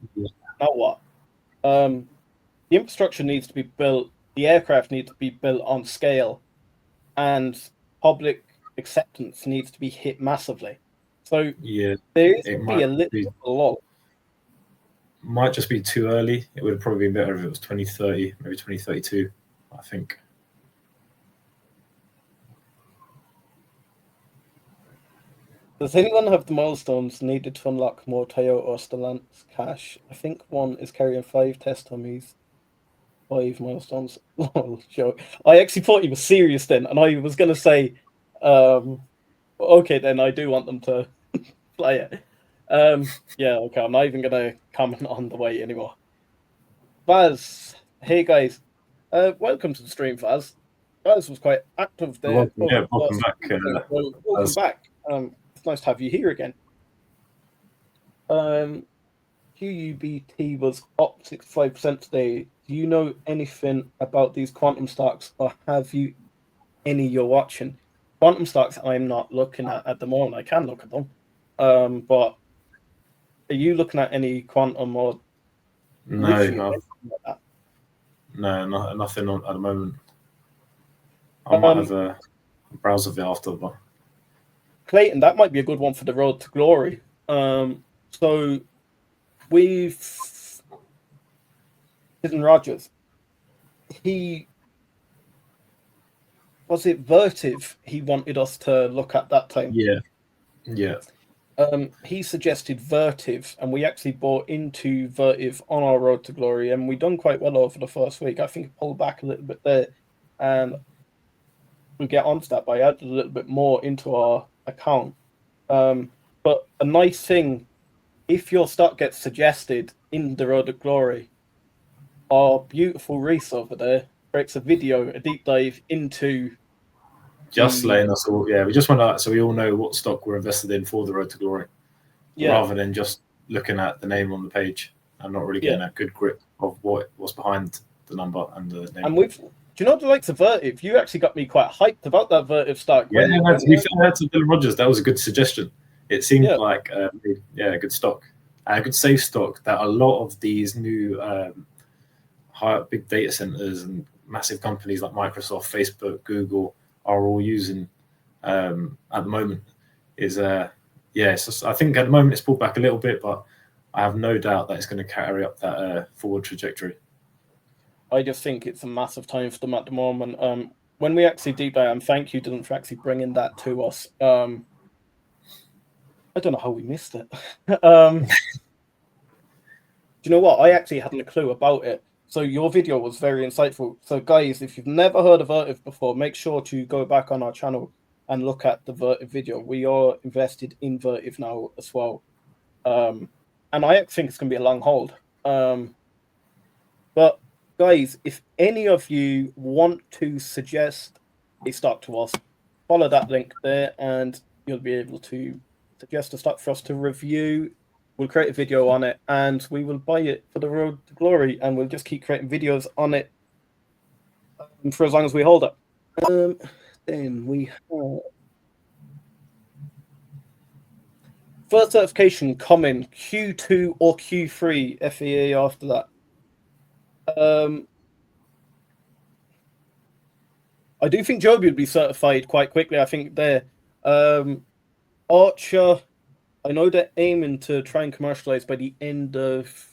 A: now what? The infrastructure needs to be built. The aircraft needs to be built on scale, and public acceptance needs to be hit massively. So
B: yeah,
A: there is going to be a little lull.
B: Might just be too early. It would have probably been better if it was 2030, maybe 2032, I think.
A: Does anyone have the milestones needed to unlock more Toyota or Stellantis cash? I think one is carrying 5 test dummies. 5 milestones. Oh, joke. I actually thought he was serious then, and I was going to say, okay, then I do want them to play it. Yeah, okay, I'm not even going to comment on the weight anymore. Vaz, hey guys. Welcome to the stream, Vaz. Vaz was quite active there.
B: Welcome back.
A: Welcome back. It's nice to have you here again. QUBT was up 65% today. Do you know anything about these quantum stocks, or have you any you're watching? Quantum stocks I'm not looking at the moment. I can look at them. But are you looking at any quantum or
B: no, nothing on at the moment. I might have a browse of it after, but
A: Clayton, that might be a good one for the road to glory. So we've Hidden Rogers. Was it Vertiv he wanted us to look at that time?
B: Yeah.
A: He suggested Vertiv, and we actually bought into Vertiv on our road to glory, and we done quite well over the first week. I think it pulled back a little bit there, and we'll get onto that, but I added a little bit more into our account. But a nice thing, if your stock gets suggested in the road to glory, our beautiful Reese over there breaks a deep dive into
B: just letting us all. Yeah, we just want to, so we all know what stock we're invested in for the road to glory, rather than just looking at the name on the page and not really getting a good grip of what's behind the number and the name.
A: And do you know the likes of Vertiv? You actually got me quite hyped about that Vertiv stock.
B: Yeah, to be fair to Bill Rogers, that was a good suggestion. It seemed like a good stock, a good safe stock that a lot of these new big data centers and massive companies like Microsoft, Facebook, Google are all using at the moment. I think at the moment it's pulled back a little bit, but I have no doubt that it's going to carry up that forward trajectory.
A: I just think it's a massive time for them at the moment. When we actually deep dive, and thank you, Dylan, for actually bringing that to us. I don't know how we missed it. Do you know what? I actually hadn't a clue about it. So your video was very insightful. So guys, if you've never heard of Vertiv before, make sure to go back on our channel and look at the Vertiv video. We are invested in Vertiv now as well. And I think it's going to be a long hold. But guys, if any of you want to suggest a stock to us, follow that link there and you'll be able to suggest a stock for us to review. We'll create a video on it and we will buy it for the road to glory, and we'll just keep creating videos on it for as long as we hold it. Then we have first certification coming Q2 or Q3 FAA after that. I do think Joby will be certified quite quickly. I think they're Archer. I know they're aiming to try and commercialize by the end of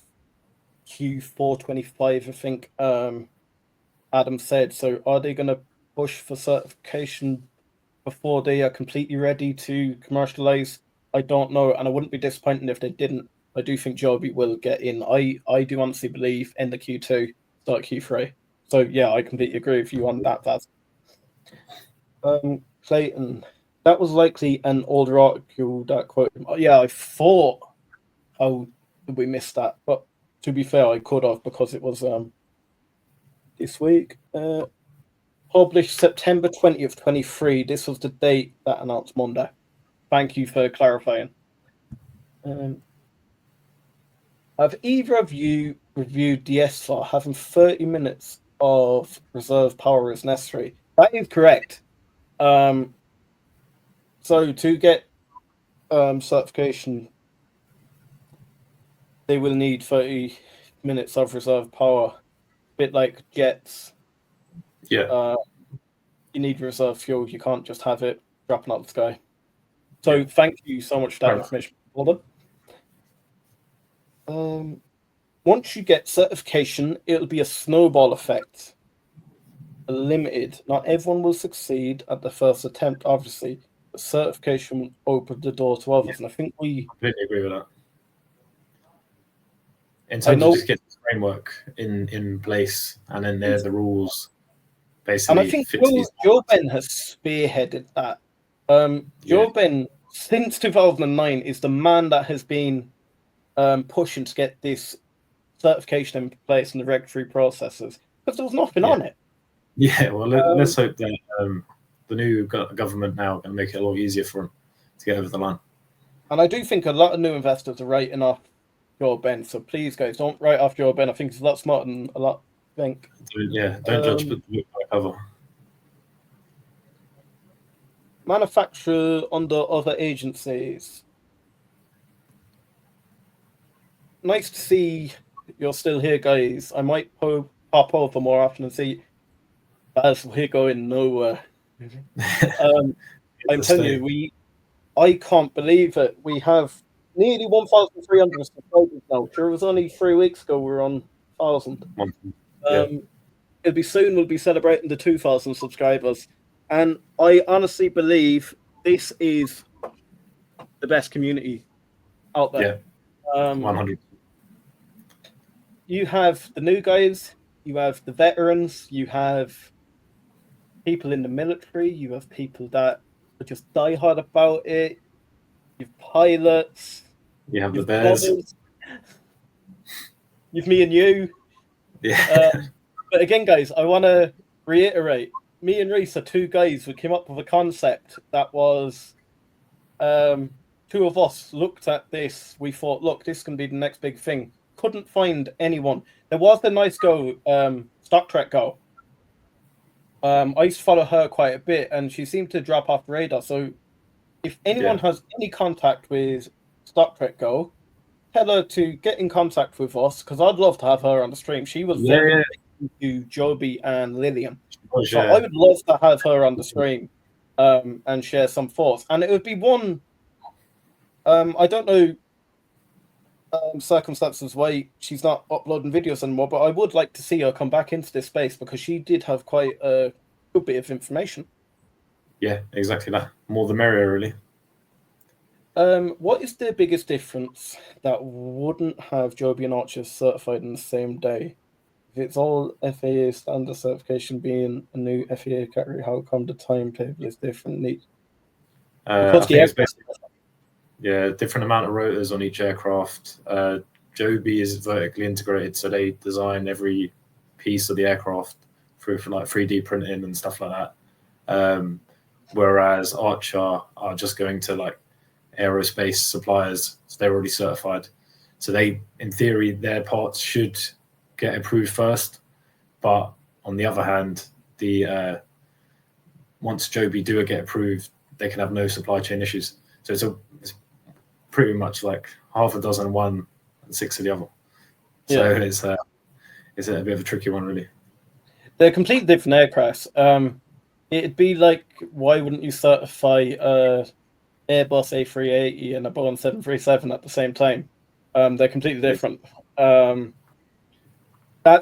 A: Q4 25, I think Adam said. So are they going to push for certification before they are completely ready to commercialize? I don't know, and I wouldn't be disappointed if they didn't. I do think Joby will get in. I do honestly believe end of Q2, start Q3. So yeah, I completely agree with you on that, Vaz. Clayton, that was likely an older article that quoted him. Yeah, I thought, how did we miss that? But to be fair, I could have, because it was this week. Published September 20th, 23. This was the date that announced Monday. Thank you for clarifying. Have either of you reviewed the Evtol having 30 minutes of reserve power is necessary? That is correct. So to get certification, they will need 30 minutes of reserve power. A bit like jets.
B: Yeah.
A: You need reserve fuel. You can't just have it dropping out of the sky. So thank you so much for that information, Holder. Once you get certification, it'll be a snowball effect. Limited. Not everyone will succeed at the first attempt, obviously. But certification will open the door to others. And I think we
B: completely agree with that. In terms of just getting the framework in place, and then there the rules basically.
A: And I think Joe Ben has spearheaded that. Joe Ben, since 2009, is the man that has been pushing to get this certification in place and the regulatory processes, because there was nothing on it.
B: Yeah, well, let's hope that the new government now can make it a lot easier for them to get over the line.
A: And I do think a lot of new investors are writing off Joe Ben, so please, guys, don't write off Joe Ben. I think he's a lot smarter than a lot think.
B: Yeah, don't judge the book by cover.
A: Manufacturer under other agencies. Nice to see you're still here, guys. I might pop over more often and see as we're going nowhere. I'm telling you, I can't believe it. We have nearly 1,300 subscribers now. Sure, it was only 3 weeks ago we were on 1,000. It'll be soon. We'll be celebrating the 2,000 subscribers, and I honestly believe this is the best community out there.
B: Yeah, 100.
A: You have the new guys, you have the veterans, you have people in the military, you have people that are just diehard about it, you have pilots,
B: you have the bears,
A: you've me and you.
B: Yeah.
A: But again, guys, I want to reiterate, me and Reese are two guys who came up with a concept that was two of us looked at this, we thought, look, this can be the next big thing. Couldn't find anyone. There was the nice girl, Stock Trek girl. I used to follow her quite a bit, and she seemed to drop off the radar. So, if anyone has any contact with Stock Trek girl, tell her to get in contact with us, because I'd love to have her on the stream. She was very into Joby and Lillian, so I would love to have her on the stream and share some thoughts. And it would be one. I don't know. Circumstances why she's not uploading videos anymore, but I would like to see her come back into this space because she did have quite a good bit of information.
B: Yeah, exactly that. More the merrier, really.
A: What is the biggest difference that wouldn't have Joby and Archer certified in the same day? If it's all FAA standard certification being a new FAA category, how come the timetable is different?
B: Because it's basically different amount of rotors on each aircraft. Joby is vertically integrated, so they design every piece of the aircraft through for like 3D printing and stuff like that. Whereas Archer are just going to like aerospace suppliers, so they're already certified. So they, in theory, their parts should get approved first. But on the other hand, the once Joby do get approved, they can have no supply chain issues. So it's pretty much like half a dozen one and 6 of the other. So it's a bit of a tricky one, really.
A: They're completely different aircrafts. It'd be like, why wouldn't you certify Airbus A380 and a Boeing 737 at the same time? They're completely different. That's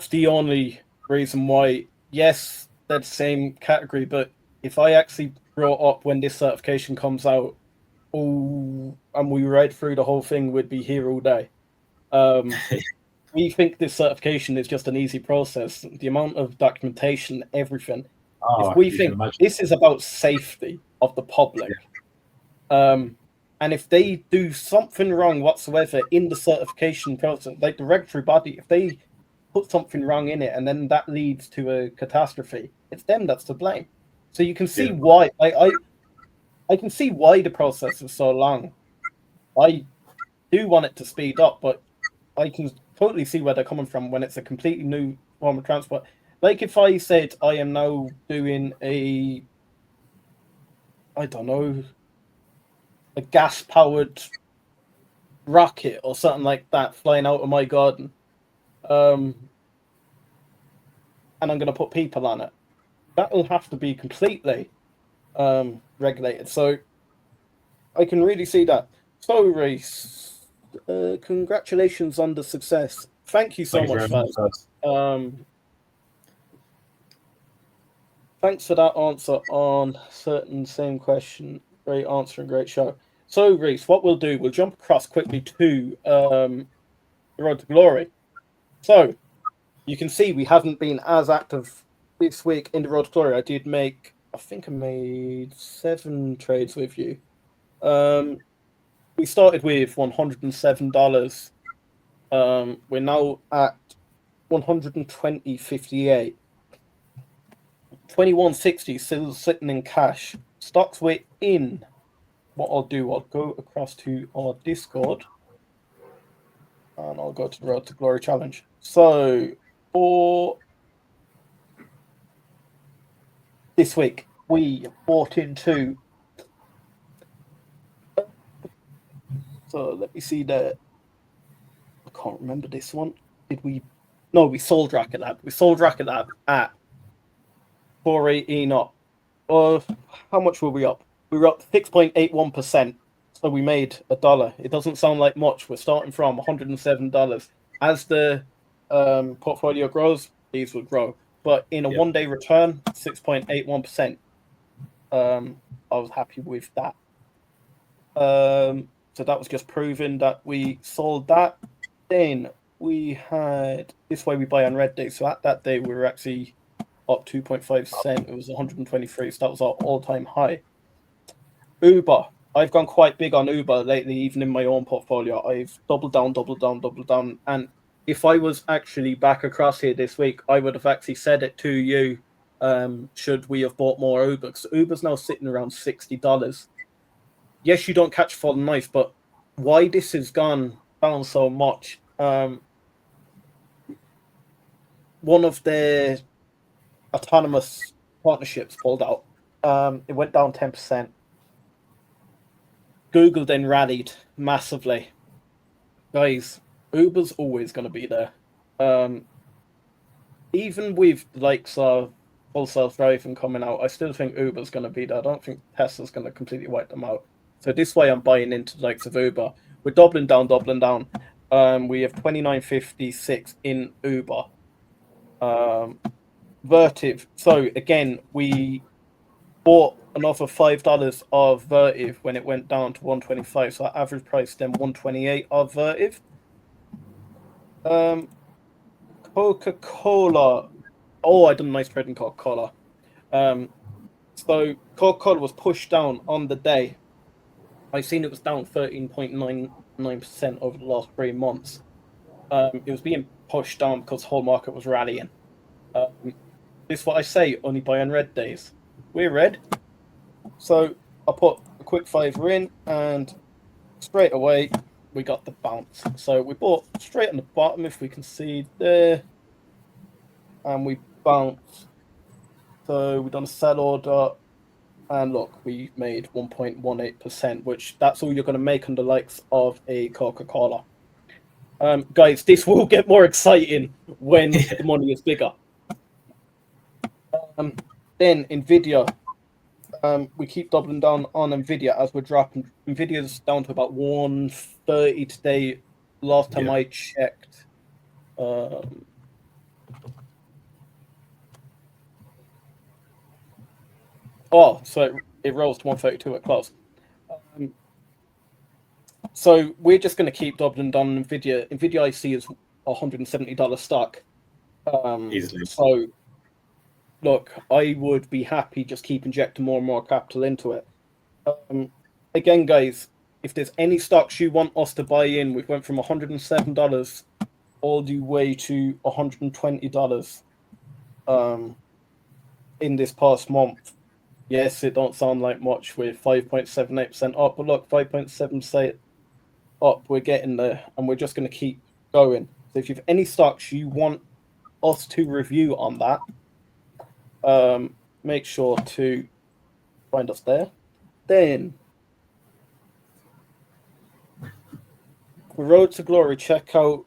A: the only reason why. Yes, they're the same category, but if I actually brought up when this certification comes out, and we read through the whole thing, we'd be here all day. We think this certification is just an easy process. The amount of documentation, everything. If we think this is about safety of the public, and if they do something wrong whatsoever in the certification process, like the regulatory body, if they put something wrong in it, and then that leads to a catastrophe. It's them that's to blame. So you can see why I can see why the process is so long. I do want it to speed up, but I can totally see where they're coming from when it's a completely new form of transport. Like if I said I am now doing I don't know, a gas-powered rocket or something like that flying out of my garden, and I'm going to put people on it, that will have to be completely regulated. So I can really see that. So, Reese, congratulations on the success. Thank you so
B: Thank you
A: much,
B: very much.
A: Thanks for that answer on certain same question. Great answer and great show. So, Reese, what we'll do, we'll jump across quickly to the Road to Glory. So, you can see we haven't been as active this week in the Road to Glory. I think I made 7 trades with you. We started with $107. We're now at 120.58. 2160 still sitting in cash. Stocks we're in. What I'll do, I'll go across to our Discord and I'll go to the Road to Glory Challenge. So for this week, we bought into. So let me see the. I can't remember this one. Did we? No, we sold Rocket Lab. We sold Rocket Lab at 418 up. How much were we up? We were up 6.81%. So we made $1. It doesn't sound like much. We're starting from $107. As the portfolio grows, these will grow. But in a one-day return, 6.81%. I was happy with that. So that was just proving that we sold that. Then we had this way we buy on red day. So at that day we were actually up 2.5%. It was 123. So that was our all-time high. Uber. I've gone quite big on Uber lately, even in my own portfolio. I've doubled down. And if I was actually back across here this week, I would have actually said it to you. Should we have bought more Uber? Because Uber's now sitting around $60. Yes, you don't catch full knife, but why this has gone down so much? One of their autonomous partnerships pulled out. It went down 10%. Google then rallied massively. Guys, Uber's always going to be there. Even with the likes of full self-driving coming out, I still think Uber's going to be there. I don't think Tesla's going to completely wipe them out. So this way I'm buying into the likes of Uber. We're doubling down. We have 29.56 in Uber. Vertiv. So again, we bought another $5 of Vertiv when it went down to 125. So our average price then 128 of Vertiv. Coca-Cola. Oh, I done a nice trade in Coca-Cola. So Coca-Cola was pushed down on the day. I've seen it was down 13.99% over the last 3 months. It was being pushed down because the whole market was rallying. This is what I say, only buy on red days. We're red. So I put a quick $5 in and straight away we got the bounce. So we bought straight on the bottom, if we can see there. And we bounced. So we done a sell order. And look, we made 1.18%, which that's all you're going to make on the likes of a Coca-Cola. Guys, this will get more exciting when the money is bigger. Then Nvidia, we keep doubling down on Nvidia as we're dropping. Nvidia's down to about 130 today. Last time I checked. So it rose to 132 at close. So we're just going to keep doubling down on Nvidia. Nvidia I see is $170 stock.
B: Easily.
A: So look, I would be happy just keep injecting more and more capital into it. Again, guys, if there's any stocks you want us to buy in, we went from $107 all the way to $120 in this past month. Yes, it don't sound like much with 5.78% up, but look, 5.7% up, we're getting there, and we're just going to keep going. So if you have any stocks you want us to review on that, make sure to find us there. Then, for Road to Glory, check out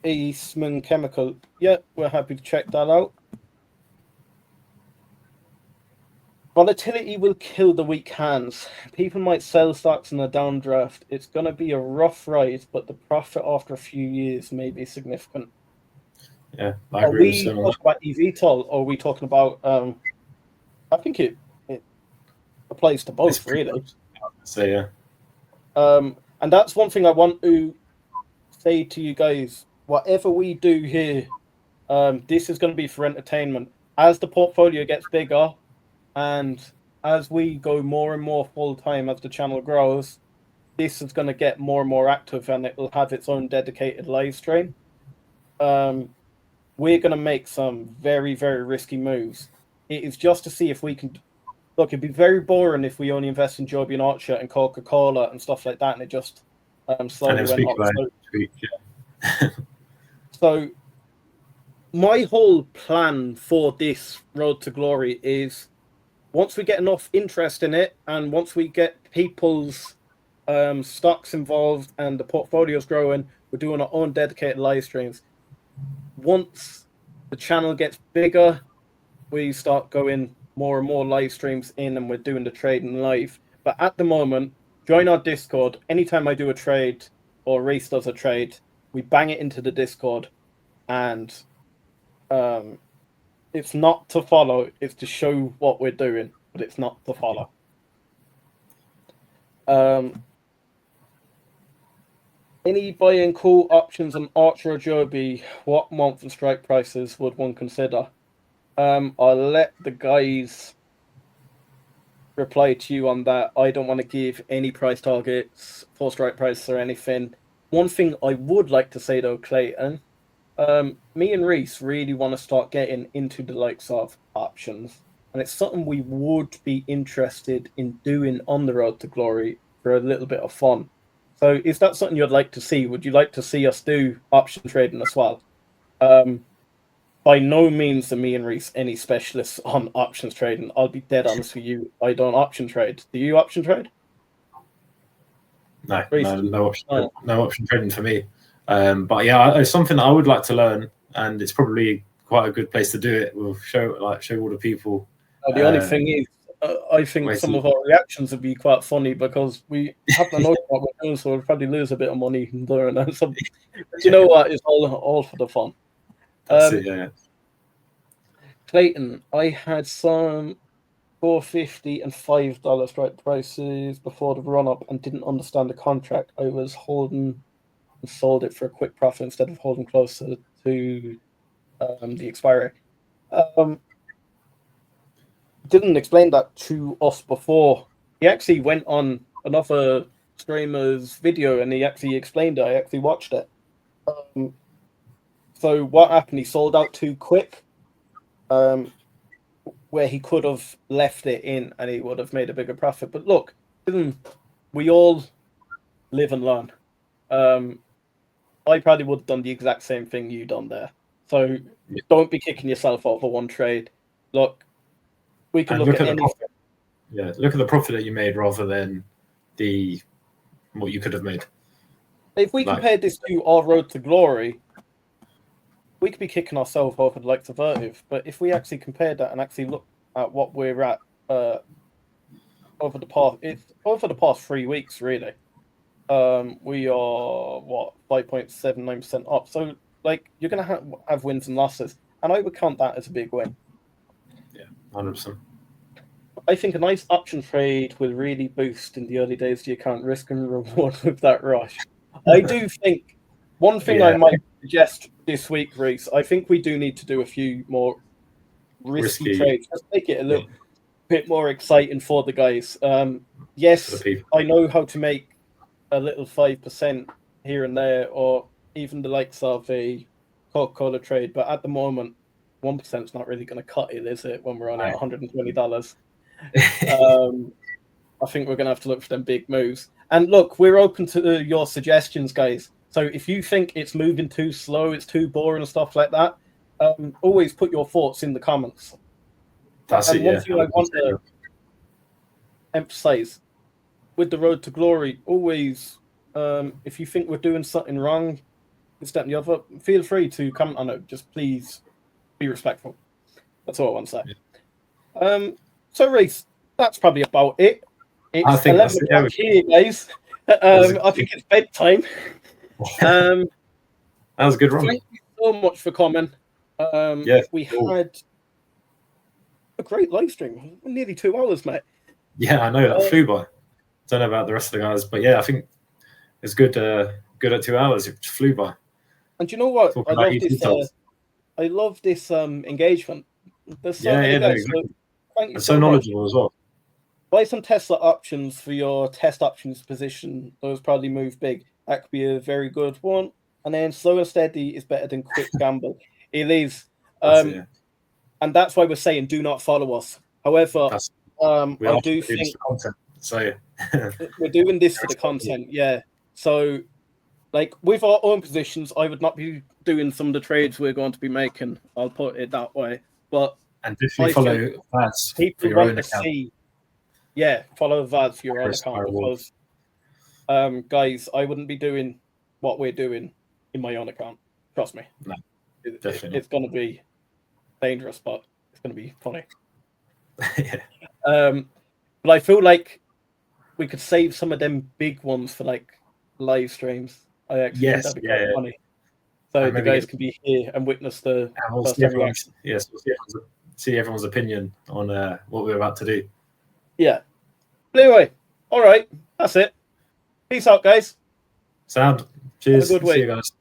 A: Eastman Chemical. Yeah, we're happy to check that out. Volatility will kill the weak hands. People might sell stocks in a downdraft. It's going to be a rough ride, but the profit after a few years may be significant.
B: Yeah, I
A: Are
B: agree with
A: we
B: Sim on
A: talking about Evtol, or are we talking about? I think it applies to both, really.
B: So yeah.
A: And that's one thing I want to say to you guys. Whatever we do here, this is going to be for entertainment. As the portfolio gets bigger, and as we go more and more full time as the channel grows, this is going to get more and more active, and it will have its own dedicated live stream. We're going to make some very, very risky moves. It is just to see if we can. Look, it'd be very boring if we only invest in Joby and Archer and Coca-Cola and stuff like that, and it just slowly went up. So my whole plan for this Road to Glory is, once we get enough interest in it, and once we get people's stocks involved and the portfolio's growing, we're doing our own dedicated live streams. Once the channel gets bigger, we start going more and more live streams in, and we're doing the trading live. But at the moment, join our Discord. Anytime I do a trade or Reese does a trade, we bang it into the Discord, and it's not to follow, it's to show what we're doing, but it's not to follow. Any buying call options on Archer or Joby? What month and strike prices would one consider? I'll let the guys reply to you on that. I don't want to give any price targets for strike prices or anything. One thing I would like to say though, Clayton, me and Reese really want to start getting into the likes of options, and it's something we would be interested in doing on the Road to Glory for a little bit of fun. So is that something you'd like to see? Would you like to see us do option trading as well? By no means are me and Reese any specialists on options trading. I'll be dead honest with you. I don't option trade. Do you option trade?
B: No,
A: Reese,
B: no option trading for me. But yeah, it's something I would like to learn, and it's probably quite a good place to do it. We'll show all the people.
A: The only thing is, I think some of our reactions would be quite funny because we have to know what we're doing, so we'll probably lose a bit of money doing that. So, but you know what? It's all for the fun.
B: That's it, yeah.
A: Clayton, I had some $4.50 and $5 strike prices before the run up and didn't understand the contract. I was holding and sold it for a quick profit instead of holding closer to the expiry. Didn't explain that to us before. He actually went on another streamer's video and he actually explained it. I actually watched it. So what happened? He sold out too quick, where he could have left it in and he would have made a bigger profit. But look, we all live and learn. I probably would have done the exact same thing you done there. So don't be kicking yourself over one trade. Look, we can look at anything.
B: Yeah, look at the profit that you made rather than what you could have made.
A: If we compared this to our Road to Glory, we could be kicking ourselves over the likes of Vertiv. But if we actually compared that and actually look at what we're at over the past 3 weeks, really. We are 5.79% up. So you're gonna have wins and losses, and I would count that as a big win.
B: Yeah, 100%.
A: I think a nice option trade will really boost in the early days the account risk and reward with that rush. I do think one thing I might suggest this week, Reese, I think we do need to do a few more risky trades. Let's make it a little bit more exciting for the guys. Yes, I know how to make a little 5% here and there, or even the likes of a Coca-Cola trade, but at the moment, 1% is not really going to cut it, is it? When we're on at $120, I think we're going to have to look for them big moves. And look, we're open to your suggestions, guys. So if you think it's moving too slow, it's too boring and stuff like that, always put your thoughts in the comments.
B: That's
A: and
B: it.
A: one thing I want to emphasize with the road to glory, always, if you think we're doing something wrong, this, that, and the other, feel free to comment on it. Just please be respectful. That's all I want to say. Yeah. So, Reese, that's probably about it. It's 11 o'clock here, guys. I think it's bedtime.
B: That was a good run.
A: Thank you so much for coming. We had a great live stream. Nearly 2 hours, mate.
B: Yeah, I know. That flew by. Don't know about the rest of the guys, but yeah, I think it's good. Good at 2 hours. It just flew by.
A: And you know what? I love this engagement. There's so many guys.
B: Exactly.
A: So thank you
B: and so knowledgeable as well.
A: Buy some Tesla options for your test options position. Those probably move big. That could be a very good one. And then slow and steady is better than quick gamble. It is. And that's why we're saying do not follow us. However, I do think
B: content, so
A: we're doing this for the content. Yeah. So, like with our own positions, I would not be doing some of the trades we're going to be making. I'll put it that way. But
B: and definitely follow VADs
A: for your own account. Follow VADs for your own account because, guys, I wouldn't be doing what we're doing in my own account. Trust me.
B: No,
A: definitely. It's going to be dangerous, but it's going to be funny. But I feel like we could save some of them big ones for like live streams. I actually think that'd be quite funny. So the guys can be here and witness the first reaction.
B: Yes, we'll see everyone's opinion on what we're about to do.
A: Yeah. But anyway, all right, that's it. Peace out, guys.
B: Sound. Cheers.
A: Have a good week.
B: See you guys.